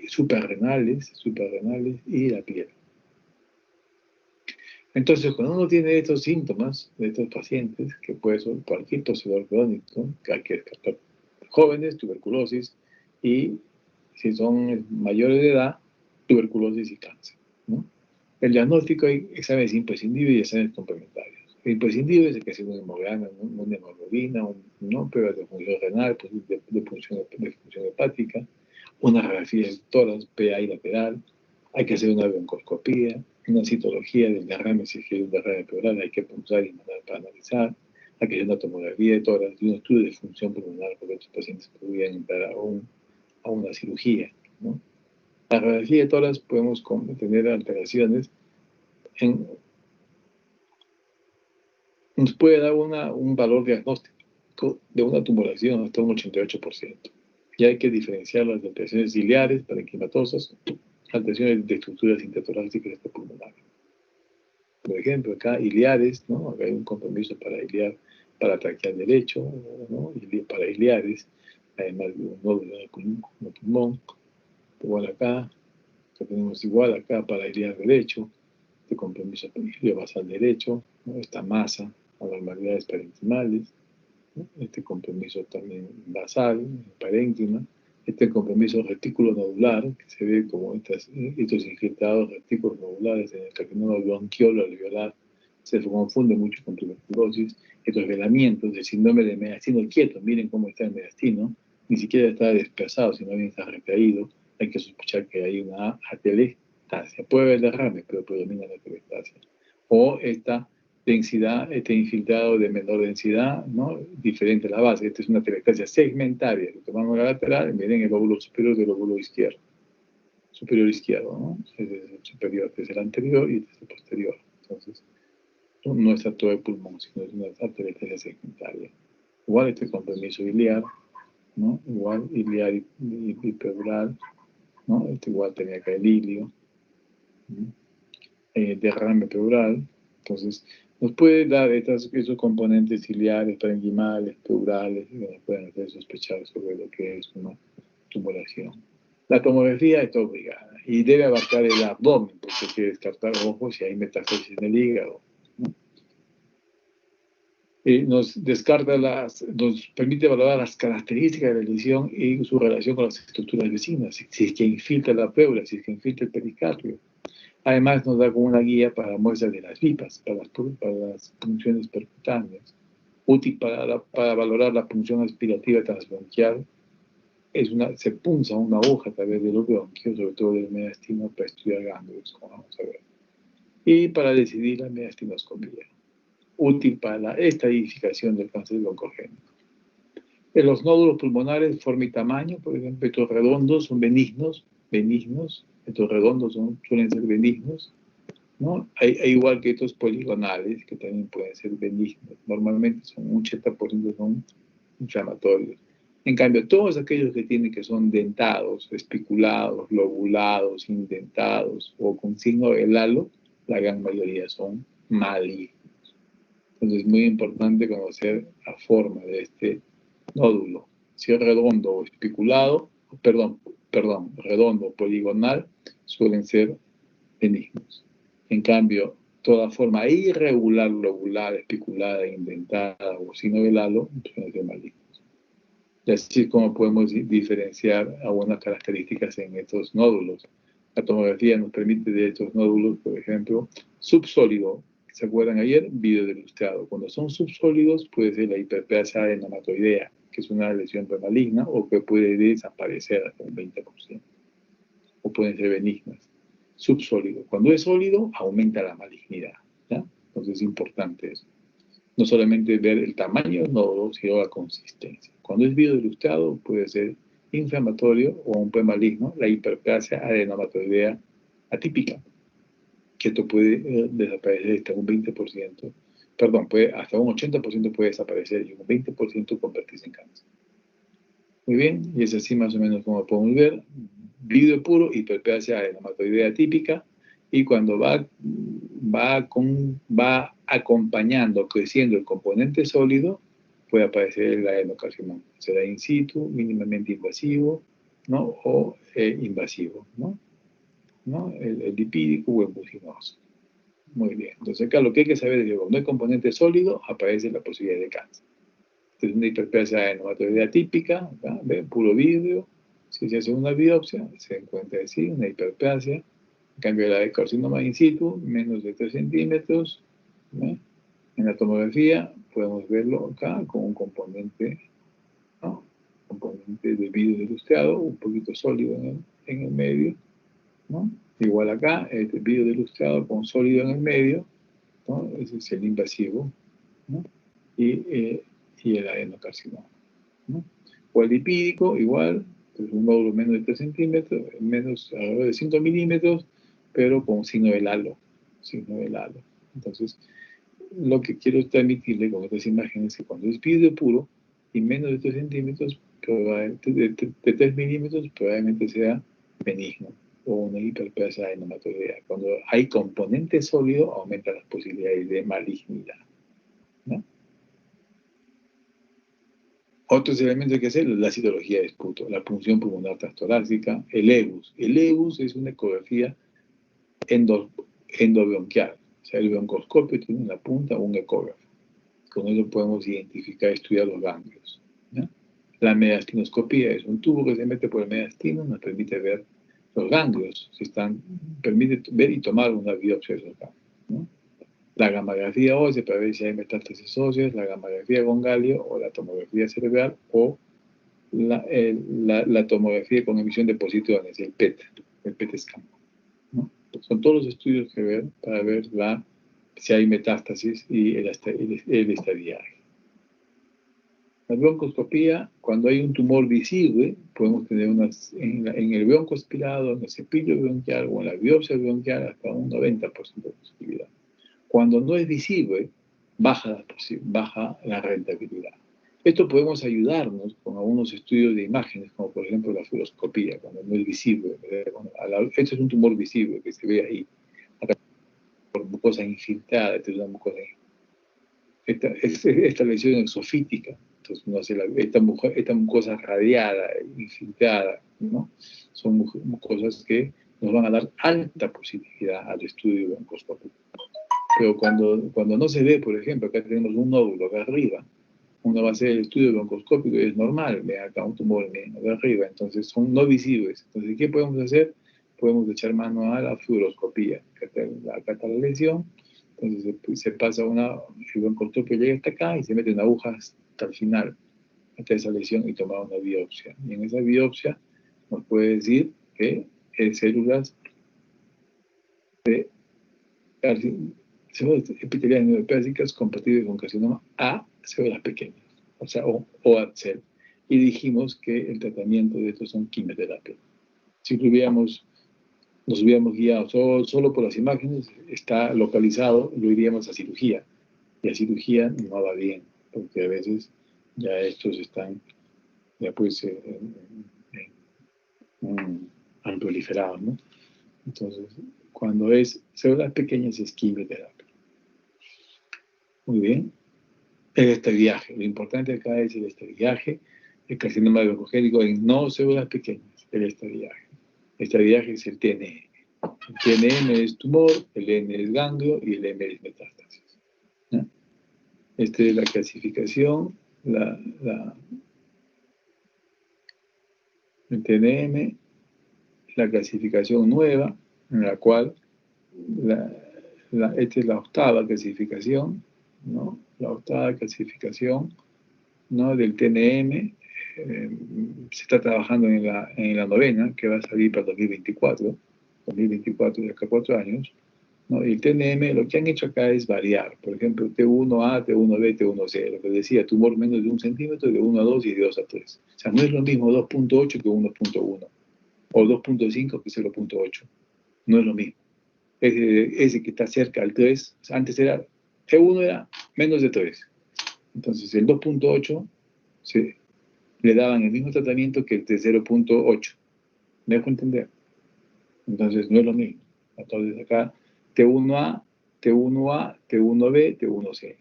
suprarrenales y la piel. Entonces, cuando uno tiene estos síntomas de estos pacientes, que puede ser cualquier tosedor crónico, que hay que descartar jóvenes, tuberculosis, y si son mayores de edad, tuberculosis y cáncer, ¿no? El diagnóstico hay exámenes imprescindibles y exámenes complementarios. El imprescindible es el que hace una hemograma, una hemoglobina, ¿no? Pruebas de función renal, pues, de función hepática, una radiografía de tórax, PA y lateral. Hay que hacer una broncoscopía, una citología del derrame, si es que hay un derrame pleural, hay que punzar y mandar para analizar. Hay que hacer una tomografía de tórax y un estudio de función pulmonar, porque estos pacientes podrían entrar a una cirugía, ¿no? La radiografía de tórax podemos tener alteraciones nos puede dar un valor diagnóstico de una tumoración hasta un 88%. Y hay que diferenciar las alteraciones ciliares, parenquimatosas, alteraciones de estructuras intertorácicas pulmonares. Por ejemplo, acá iliares, ¿no? Acá hay un compromiso para iliar, para traqueal derecho, ¿no? Para iliares, además de un nódulo en el pulmón. Igual acá, que tenemos igual acá para iliar derecho, este compromiso basal derecho, ¿no? Esta masa, anormalidades parenquimales, ¿no? Este compromiso también basal, parénquima, este compromiso retículo nodular, que se ve como estos infiltrados retículos nodulares en el carcinoma bronquiolo alveolar, se confunde mucho con tuberculosis, estos velamientos del síndrome de mediastino quieto, miren cómo está el mediastino, ni siquiera está dispersado, sino bien está recaído, hay que sospechar que hay una atelectasia. Puede haber derrame, pero predomina la atelectasia. O esta densidad, este infiltrado de menor densidad, ¿no? Diferente a la base. Esta es una atelectasia segmentaria. Si tomamos la lateral, miren el lóbulo superior del lóbulo izquierdo. Superior izquierdo, ¿no? Este es el superior, este es el anterior y este es el posterior. Entonces, no está todo el pulmón, sino es una atelectasia segmentaria. Igual este compromiso iliar, ¿no? Igual iliar y pleural, ¿no? Este igual tenía acá el ilio, ¿no? Derrame pleural. Entonces, nos puede dar esos componentes ciliares, parenquimales, pleurales, que nos pueden hacer sospechar sobre lo que es una tumoración. La tomografía está obligada y debe abarcar el abdomen, porque hay que descartar, ojo, si hay metástasis en el hígado, ¿no? Nos permite valorar las características de la lesión y su relación con las estructuras vecinas, si es que infiltra la pleura, si es que infiltra el pericardio. Además, nos da como una guía para muestras de las lipas, para las punciones percutáneas, útil para valorar la punción aspirativa transbronquial, se punza una aguja a través de los bronquios, sobre todo del mediastino, para estudiar ganglios, como vamos a ver. Y para decidir la mediastinoscopía, útil para la estadificación del cáncer broncogénico. En los nódulos pulmonares, forma y tamaño, por ejemplo, estos redondos son benignos, estos redondos suelen ser benignos, ¿no? Hay igual que estos poligonales, que también pueden ser benignos. Normalmente un 80% son inflamatorios. En cambio, todos aquellos que son dentados, espiculados, lobulados, indentados o con signo de halo, la gran mayoría son malignos. Entonces es muy importante conocer la forma de este nódulo. Si es redondo o espiculado, redondo o poligonal, suelen ser benignos. En cambio, toda forma irregular, lobular, espiculada, indentada o signo de halo, suelen ser malignos. Y así es como podemos diferenciar algunas características en estos nódulos. La tomografía nos permite de estos nódulos, por ejemplo, subsólido. ¿Se acuerdan ayer? Video del lustrado. Cuando son subsólidos puede ser la hiperplasia adenomatoidea, que es una lesión premaligna o que puede desaparecer hasta un 20%. O pueden ser benignas. Subsólido. Cuando es sólido, aumenta la malignidad, ¿ya? Entonces es importante eso. No solamente ver el tamaño del nódulo, sino la consistencia. Cuando es videoilustrado, puede ser inflamatorio o un premaligno, la hiperplasia adenomatoidea atípica, que esto puede desaparecer hasta un 20%, hasta un 80% puede desaparecer y un 20% convertirse en cáncer. Muy bien, y es así más o menos como podemos ver, video puro, hiperplasia adenomatoidea atípica, y cuando va acompañando, creciendo el componente sólido, puede aparecer el adenocarcinoma. Será in situ, mínimamente invasivo, ¿no? O invasivo, ¿no? El lipídico o el mucinoso. Muy bien. Entonces acá lo que hay que saber es que cuando hay componente sólido, aparece la posibilidad de cáncer. Esta es una hiperplasia adenomatoidea típica, ¿ven? Puro vidrio. Si se hace una biopsia, se encuentra así, una hiperplasia. En cambio, la de carcinoma in situ, menos de 3 centímetros, ¿no? En la tomografía podemos verlo acá con un componente, ¿no? Componente de vidrio ilustrado, un poquito sólido en el medio, ¿no? Igual acá, este vidrio ilustrado con sólido en el medio, ¿no? Ese es el invasivo, ¿no? Y el adenocarcinoma, ¿no? O el lipídico, igual, pues un nódulo menos de 3 centímetros, alrededor de 5 milímetros, pero con signo del halo, Entonces, lo que quiero transmitirle con estas imágenes es que cuando es vidrio puro y menos de 3 centímetros, de 3 milímetros, probablemente sea benigno o una hiperplasia adenomatoidea. Cuando hay componente sólido, aumenta las posibilidades de malignidad, ¿no? Otros elementos que hay que hacer, la citología de esputo, la punción pulmonar transtorácica, el EBUS. El EBUS es una ecografía endobronquial. O sea, el broncoscopio tiene en la punta un ecógrafo. Con eso podemos identificar y estudiar los ganglios, ¿no? La mediastinoscopía es un tubo que se mete por el mediastino, nos permite ver los ganglios, permite ver y tomar una biopsia de esos ganglios, ¿no? La gamografía ósea para ver si hay metástasis óseas, la gamografía con galio o la tomografía cerebral o la tomografía con emisión de positrones, el PET scan, ¿no? Son todos los estudios que ver para ver si hay metástasis y el estadiaje. La broncoscopía, cuando hay un tumor visible, podemos tener en el bronco aspirado, en el cepillo bronquial o en la biopsia bronquial hasta un 90% de posibilidad. Cuando no es visible, baja la rentabilidad. Esto podemos ayudarnos con algunos estudios de imágenes, como por ejemplo la fluoroscopía, cuando no es visible. Esto es un tumor visible que se ve ahí, por mucosa infiltrada. Esta lesión exofítica. Entonces, no sé, esta mucosa radiada, infiltrada, ¿no? Son mucosas que nos van a dar alta positividad al estudio broncoscópico. Pero cuando no se ve, por ejemplo, acá tenemos un nódulo acá arriba, uno va a hacer el estudio broncoscópico y es normal, ve acá un tumor acá arriba, entonces son no visibles. Entonces, ¿qué podemos hacer? Podemos echar mano a la fluoroscopía. Acá está la lesión, entonces se pasa el broncoscopio llega hasta acá y se mete una aguja hasta el final. hasta esa lesión y tomar una biopsia. Y en esa biopsia nos puede decir que es células de células epiteliales neoplásicas compatibles con carcinoma a células pequeñas, o sea, o ATCEL. Y dijimos que el tratamiento de estos son quimioterapia. Si nos hubiéramos guiado solo por las imágenes, está localizado, lo iríamos a cirugía. Y la cirugía no va bien, porque a veces ya estos están ya pues han proliferado, ¿no? Entonces, cuando es células pequeñas es quimioterapia. Muy bien. El estaviaje. Lo importante acá es el estaviaje, el carcinoma broncogénico en no células pequeñas, el estaviaje. El estaviaje es el TNM. El TNM es tumor, el N es ganglio y el M es metástasis. ¿No? Esta es la clasificación, el TNM, la clasificación nueva, en la cual esta es la octava clasificación, ¿no? La octava clasificación, ¿no? Del TNM. Se está trabajando en la novena, que va a salir para 2024 de acá a 4 años, ¿no? Y el TNM, lo que han hecho acá es variar. Por ejemplo, T1A, T1B, T1C, lo que decía, tumor menos de 1 centímetro, de 1 a 2 y de 2 a 3. O sea, no es lo mismo 2.8 que 1.1, o 2.5 que 0.8. No es lo mismo. Ese que está cerca al 3, antes era, T1 era menos de 3. Entonces, el 2.8 le daban el mismo tratamiento que el de 0.8. ¿Me dejo entender? Entonces, no es lo mismo. Entonces, acá, T1A, T1A, T1B, T1C.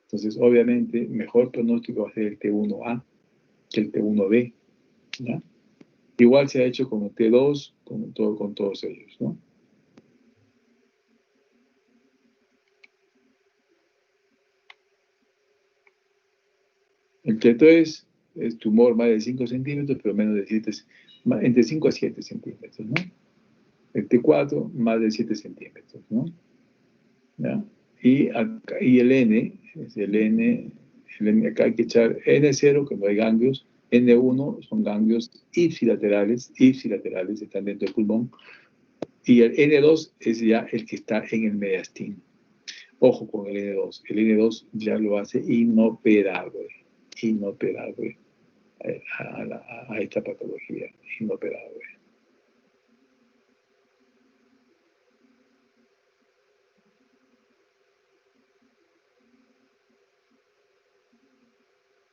Entonces, obviamente, mejor pronóstico va a ser el T1A que el T1B, ¿ya? Igual se ha hecho con el T2, con todos ellos, ¿no? El T3 es tumor más de 5 centímetros, pero menos de 7, entre 5 a 7 centímetros, ¿no? El T4, más de 7 centímetros, ¿no? ¿Ya? Y el N, es el N, acá hay que echar N0, que no hay ganglios, N1 son ganglios ipsilaterales, están dentro del pulmón, y el N2 es ya el que está en el mediastino. Ojo con el N2 ya lo hace inoperable a esta patología, inoperable.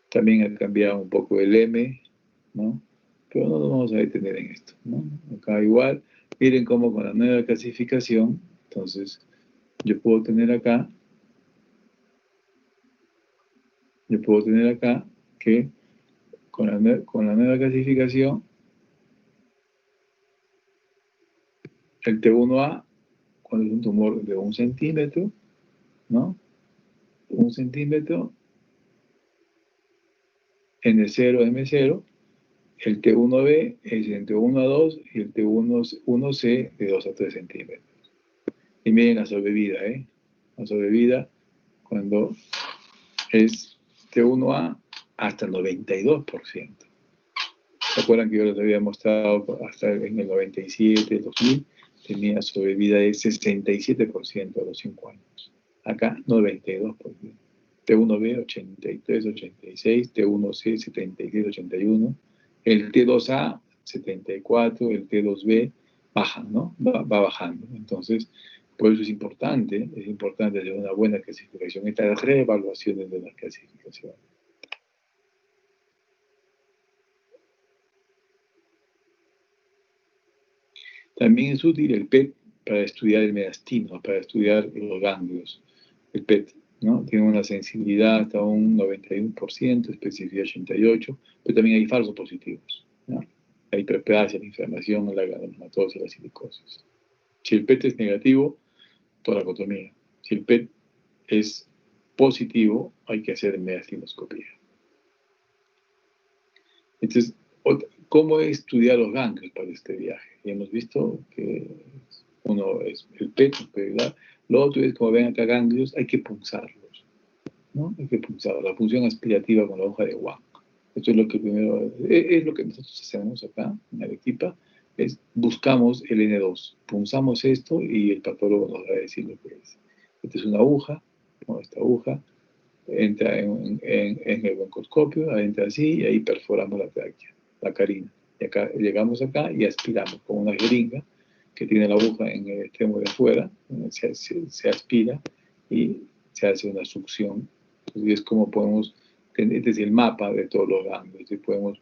También ha cambiado un poco el M, ¿no? Pero no nos vamos a detener en esto, ¿no? Acá igual, miren cómo con la nueva clasificación, entonces yo puedo tener acá que con la nueva clasificación, el T1A, cuando es un tumor de 1 centímetro, ¿no? 1 centímetro, N0, M0, el T1B es entre 1 a 2 y el T1C de 2 a 3 centímetros. Y miren la sobrevida, ¿eh? La sobrevida cuando es T1A hasta el 92%. ¿Se acuerdan que yo les había mostrado hasta en el 97, 2000? Tenía sobrevida de 67% a los 5 años. Acá 92%. T1B 83, 86, T1C 76, 81, el T2A 74, el T2B bajan, ¿no? Va bajando. Entonces, por eso es importante hacer una buena clasificación, estas reevaluaciones de las clasificaciones. También es útil el PET para estudiar el mediastino, para estudiar los ganglios. El PET, ¿no? Tiene una sensibilidad hasta un 91%, especificidad 88%, pero también hay falsos positivos, ¿no? La hiperplasia, la inflamación, la granulomatosis, la silicosis. Si el PET es negativo, toracotomía. Si el PET es positivo, hay que hacer mediastinoscopía. Entonces, ¿cómo estudiar los ganglios para este viaje? Y hemos visto que uno es el PET, ¿verdad? Lo otro es, como ven acá, ganglios, hay que punzarlos, ¿no? Hay que punzarlos. La función aspirativa con la hoja de Watt, Esto es lo que primero, es lo que nosotros hacemos acá en Arequipa, es buscamos el N2, punzamos esto y el patólogo nos va a decir lo que es. Esta es una aguja, ¿no? Esta aguja entra en el broncoscopio, entra así y ahí perforamos la tráquea, la carina. Y acá, llegamos acá y aspiramos con una jeringa que tiene la aguja en el extremo de afuera, se aspira y se hace una succión. Entonces es como podemos, este es el mapa de todos los ganglios y podemos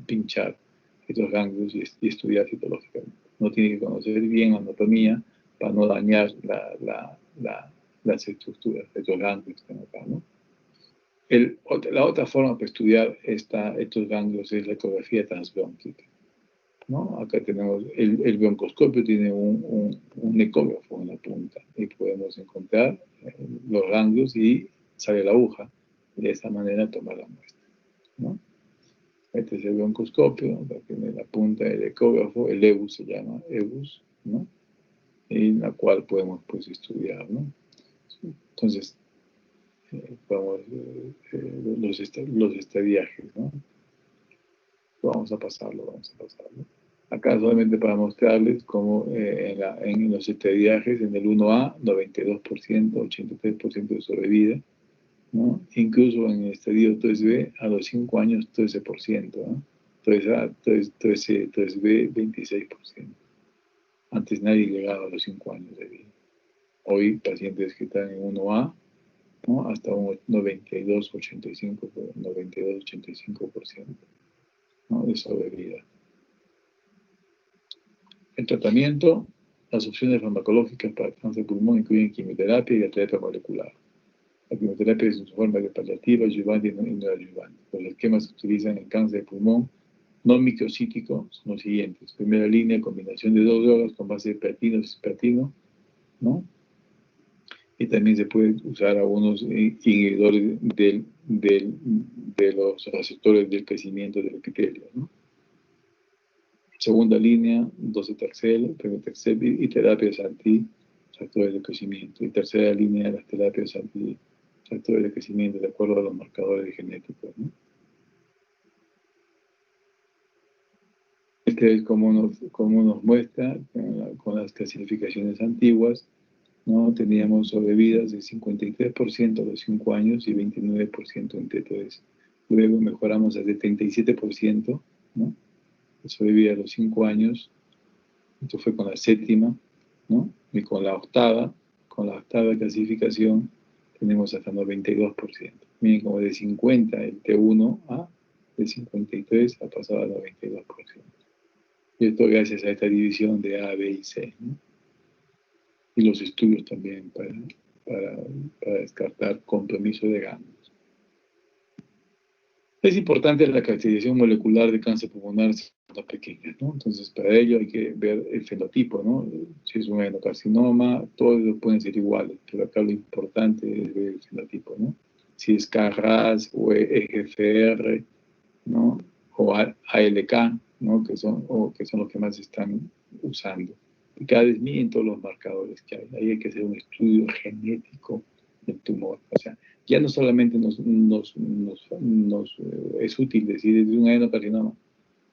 pinchar estos ganglios y estudiar citológicamente. No tiene que conocer bien anatomía para no dañar las estructuras de estos ganglios que están acá, ¿no? La otra forma para estudiar estos ganglios es la ecografía transbronquial, ¿no? Acá tenemos el broncoscopio, tiene un ecógrafo en la punta y podemos encontrar los ganglios y sale la aguja y de esa manera tomar la muestra, ¿no? Este es el broncoscopio, acá tiene la punta del ecógrafo, el EBUS se llama EBUS, ¿no? Y en la cual podemos pues estudiar, ¿no? Entonces, vamos, los estadiajes, ¿no? Vamos a pasarlo. Acá solamente para mostrarles cómo en los estadiajes, en el 1A, 92%, 83% de sobrevida, ¿no? Incluso en el estadio 3B, a los 5 años, 13%, ¿no? 3A, 3B, 26%. Antes nadie llegaba a los 5 años de vida. Hoy, pacientes que están en 1A, ¿no? Hasta un 92-85%, ¿no? De sobrevida. El tratamiento, las opciones farmacológicas para el cáncer de pulmón incluyen quimioterapia y la terapia molecular. La quimioterapia es en su forma de paliativa, adyuvante y no adyuvante. Los esquemas que se utilizan en cáncer de pulmón no microcítico son los siguientes. Primera línea, combinación de 2 drogas con base de platino, cisplatino, ¿no? Y también se puede usar algunos inhibidores de los receptores del crecimiento del epitelio, ¿no? Segunda línea, docetaxel, pemetrexed y terapias anti-factores de crecimiento. Y tercera línea, las terapias anti-factores de crecimiento de acuerdo a los marcadores genéticos, ¿no? Este es como nos muestra con las clasificaciones antiguas, ¿no? Teníamos sobrevidas de 53% a los 5 años y 29% en T3. Luego mejoramos a 77%, ¿no? Sobrevivía a los 5 años. Esto fue con la séptima, ¿no? Y con la octava clasificación, tenemos hasta 92%. Miren, como de 50 el T1A, de 53 ha pasado a 92%. Y esto gracias a esta división de A, B y C, ¿no? Y los estudios también para descartar compromiso de ganglios. Es importante la caracterización molecular de cáncer pulmonar siendo pequeñas, ¿no? Entonces, para ello hay que ver el fenotipo, ¿no? Si es un adenocarcinoma, todos pueden ser iguales, pero acá lo importante es ver el fenotipo, ¿no? Si es KRAS o EGFR, ¿no? O ALK, ¿no? Que son los que más se están usando. Y cada vez miden todos los marcadores que hay. Ahí hay que hacer un estudio genético del tumor. O sea, ya no solamente es útil decir es un adenocarcinoma.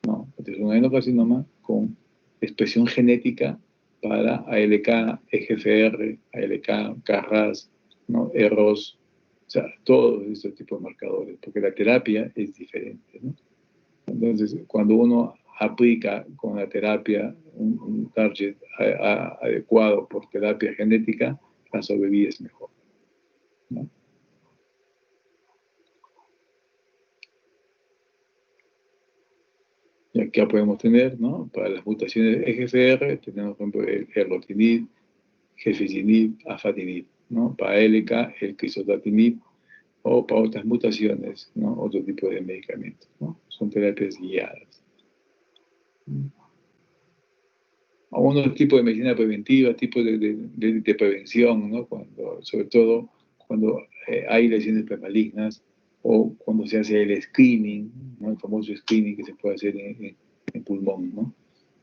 No, es un adenocarcinoma con expresión genética para ALK, EGFR, ALK, KRAS, ¿no? EROS, o sea, todos estos tipos de marcadores, porque la terapia es diferente, ¿no? Entonces, cuando uno aplica con la terapia un target adecuado por terapia genética, la sobrevida es mejor, ¿no? Y acá podemos tener, ¿no? Para las mutaciones de EGFR, tenemos, por ejemplo, el erlotinib, gefitinib, afatinib, ¿no? Para LK, el crizotinib, o para otras mutaciones, ¿no? Otro tipo de medicamentos, ¿no? Son terapias guiadas. Algunos tipos de medicina preventiva, tipos de prevención, ¿no? Sobre todo cuando hay lesiones premalignas o cuando se hace el screening, ¿no? El famoso screening que se puede hacer en pulmón, ¿no?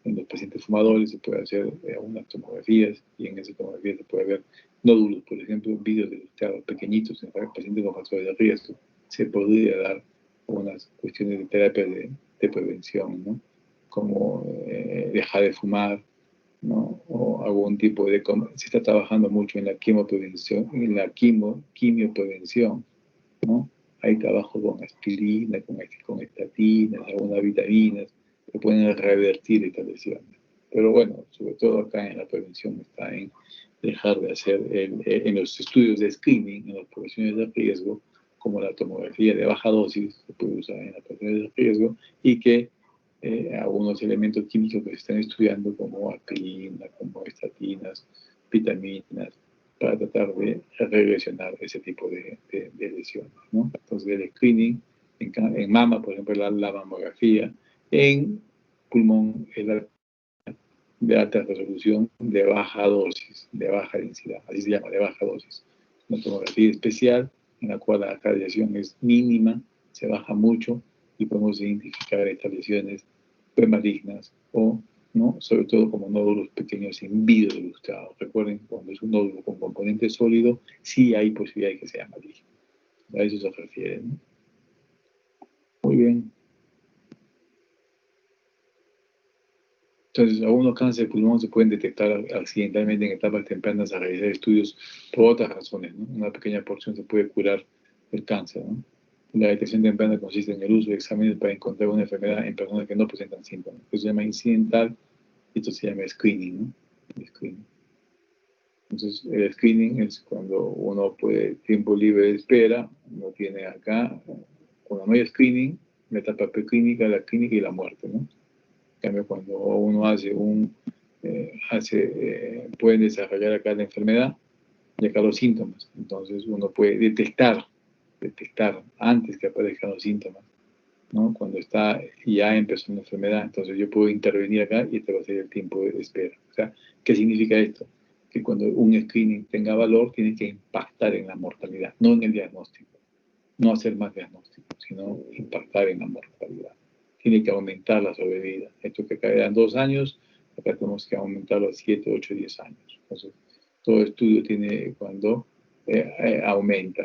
En los pacientes fumadores se puede hacer unas tomografías y en esas tomografías se puede ver nódulos, por ejemplo, vídeos de los pequeñitos en pacientes con factores de riesgo. Se podría dar unas cuestiones de terapia de prevención, ¿no? Como dejar de fumar, ¿no? O algún tipo de... Se está trabajando mucho en la quimioprevención, quimioprevención, ¿no? Hay trabajo con aspirina, con estatinas, algunas vitaminas que pueden revertir estas lesiones. Pero bueno, sobre todo acá en la prevención está en dejar de hacer en los estudios de screening, en las poblaciones de riesgo, como la tomografía de baja dosis, se puede usar en las poblaciones de riesgo, y que algunos elementos químicos que se están estudiando, como aspirina, como estatinas, vitaminas, para tratar de regresionar ese tipo de lesiones, ¿no? Entonces, el screening en mama, por ejemplo, la mamografía, en pulmón, de alta resolución, de baja dosis, de baja densidad, así se llama, de baja dosis. Una tomografía especial en la cual la radiación es mínima, se baja mucho y podemos identificar estas lesiones premalignas o, ¿no? Sobre todo como nódulos pequeños en vidrio ilustrado. Recuerden, cuando es un nódulo con componente sólido, sí hay posibilidad de que sea maligno. A eso se refiere, ¿no? Muy bien. Entonces, algunos cánceres de pulmón se pueden detectar accidentalmente en etapas tempranas a realizar estudios por otras razones, ¿no? Una pequeña porción se puede curar el cáncer, ¿no? La detección temprana consiste en el uso de exámenes para encontrar una enfermedad en personas que no presentan síntomas. Eso se llama incidental y esto se llama screening, ¿no? El screening. Entonces, el screening es cuando uno puede, tiempo libre de espera, uno tiene acá, cuando no hay screening, la etapa preclínica, la clínica y la muerte, ¿no? En cambio, cuando uno hace puede desarrollar acá la enfermedad y acá los síntomas. Entonces, uno puede detectar antes que aparezcan los síntomas, ¿no? Cuando ya empezó una enfermedad, entonces yo puedo intervenir acá y este va a ser el tiempo de espera. O sea, ¿qué significa esto? Que cuando un screening tenga valor, tiene que impactar en la mortalidad, no en el diagnóstico. No hacer más diagnóstico, sino impactar en la mortalidad. Tiene que aumentar la sobrevida. Esto que caerá en 2 años, acá tenemos que aumentarlo a 7, 8, 10 años. Entonces, todo estudio tiene cuando aumenta.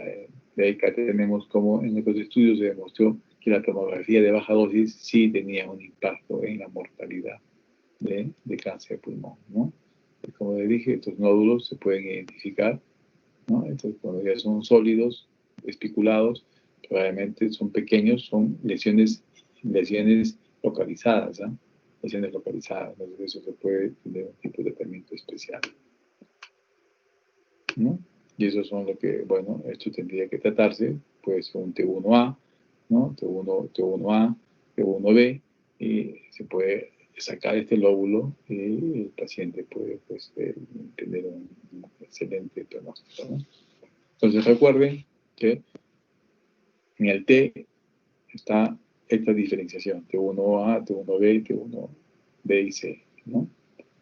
De ahí acá tenemos como en estos estudios se demostró que la tomografía de baja dosis sí tenía un impacto en la mortalidad de cáncer de pulmón, ¿no? Y como les dije, estos nódulos se pueden identificar, ¿no? Entonces, cuando ya son sólidos, espiculados, probablemente son pequeños, son lesiones localizadas, ¿eh? Lesiones localizadas, entonces eso se puede tener un tipo de tratamiento especial, ¿no? Y eso son lo que, bueno, esto tendría que tratarse, pues un T1A, ¿no? T1A, T1B, y se puede sacar este lóbulo y el paciente puede, pues, tener un excelente pronóstico, ¿no? Entonces recuerden que en el T está esta diferenciación, T1A, T1B, T1B y C, ¿no?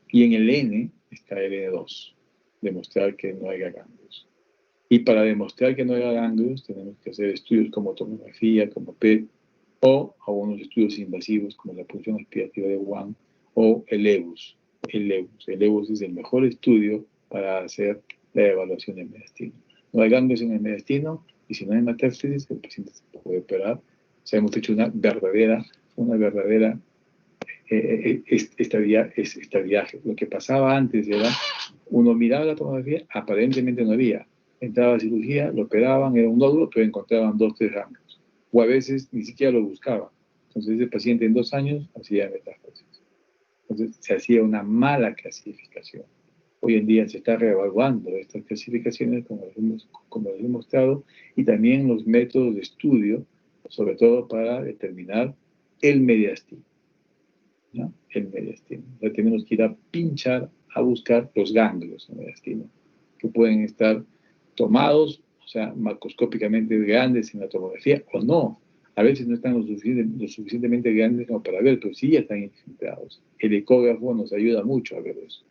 Y en el N está el N2, demostrar que no haya ganglios. Y para demostrar que no haya ganglios tenemos que hacer estudios como tomografía, como PET, o algunos estudios invasivos como la punción aspirativa de Wang o el EBUS. El EBUS es el mejor estudio para hacer la evaluación del mediastino. No hay ganglios en el mediastino y si no hay metástasis, el paciente se puede operar. O sea, hemos hecho una verdadera estadiaje. Lo que pasaba antes era, uno miraba la tomografía, aparentemente no había. Entraba a cirugía, lo operaban, era un nódulo, pero encontraban 2, 3 ganglios. O a veces ni siquiera lo buscaban. Entonces ese paciente en 2 años hacía metástasis. Entonces se hacía una mala clasificación. Hoy en día se está reevaluando estas clasificaciones, como les he mostrado, y también los métodos de estudio, sobre todo para determinar el mediastino, ¿no? El mediastino. Ya tenemos que ir a pinchar, a buscar los ganglios en el mediastino, que pueden estar tomados, o sea, macroscópicamente grandes en la tomografía, o no. A veces no están lo suficientemente grandes como para ver, pero sí ya están infiltrados. El ecógrafo nos ayuda mucho a ver eso.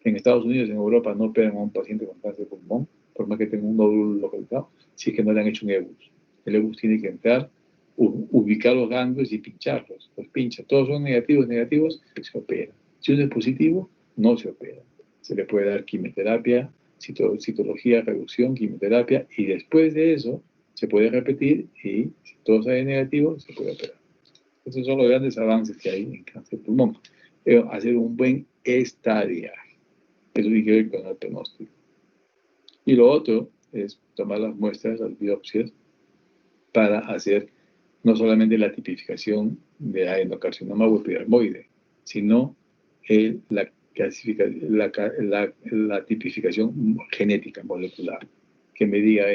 En Estados Unidos, en Europa, no operan a un paciente con cáncer de pulmón, por más que tenga un nódulo localizado, si es que no le han hecho un EBUS. El EBUS tiene que entrar, ubicar los ganglios y pincharlos. Los pincha. Todos son negativos, se opera. Si uno es positivo, no se opera. Se le puede dar quimioterapia, citología, reducción, quimioterapia, y después de eso se puede repetir y si todo sale negativo, se puede operar. Esos son los grandes avances que hay en cáncer de pulmón. Pero hacer un buen estadiaje. Eso tiene que ver con el pronóstico. Y lo otro es tomar las muestras, las biopsias, para hacer no solamente la tipificación de adenocarcinoma o epidermoide, sino la tipificación genética molecular, que me diga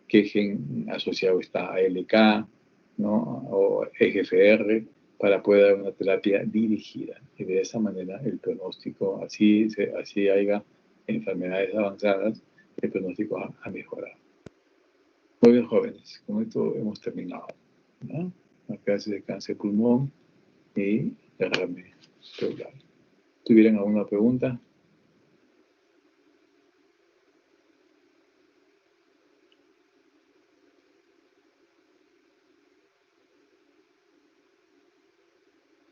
qué gen asociado está a ALK, ¿no? O EGFR, para poder dar una terapia dirigida. Y de esa manera el pronóstico, así haya enfermedades avanzadas, el pronóstico ha mejorado. Muy bien, jóvenes, con esto hemos terminado, ¿no? La clase de cáncer de pulmón y derrame pleural. ¿Tuvieran alguna pregunta?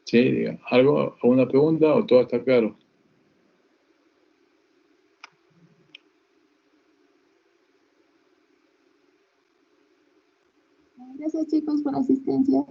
Sí, digan. ¿Alguna pregunta o todo está claro? Gracias, chicos, por la asistencia.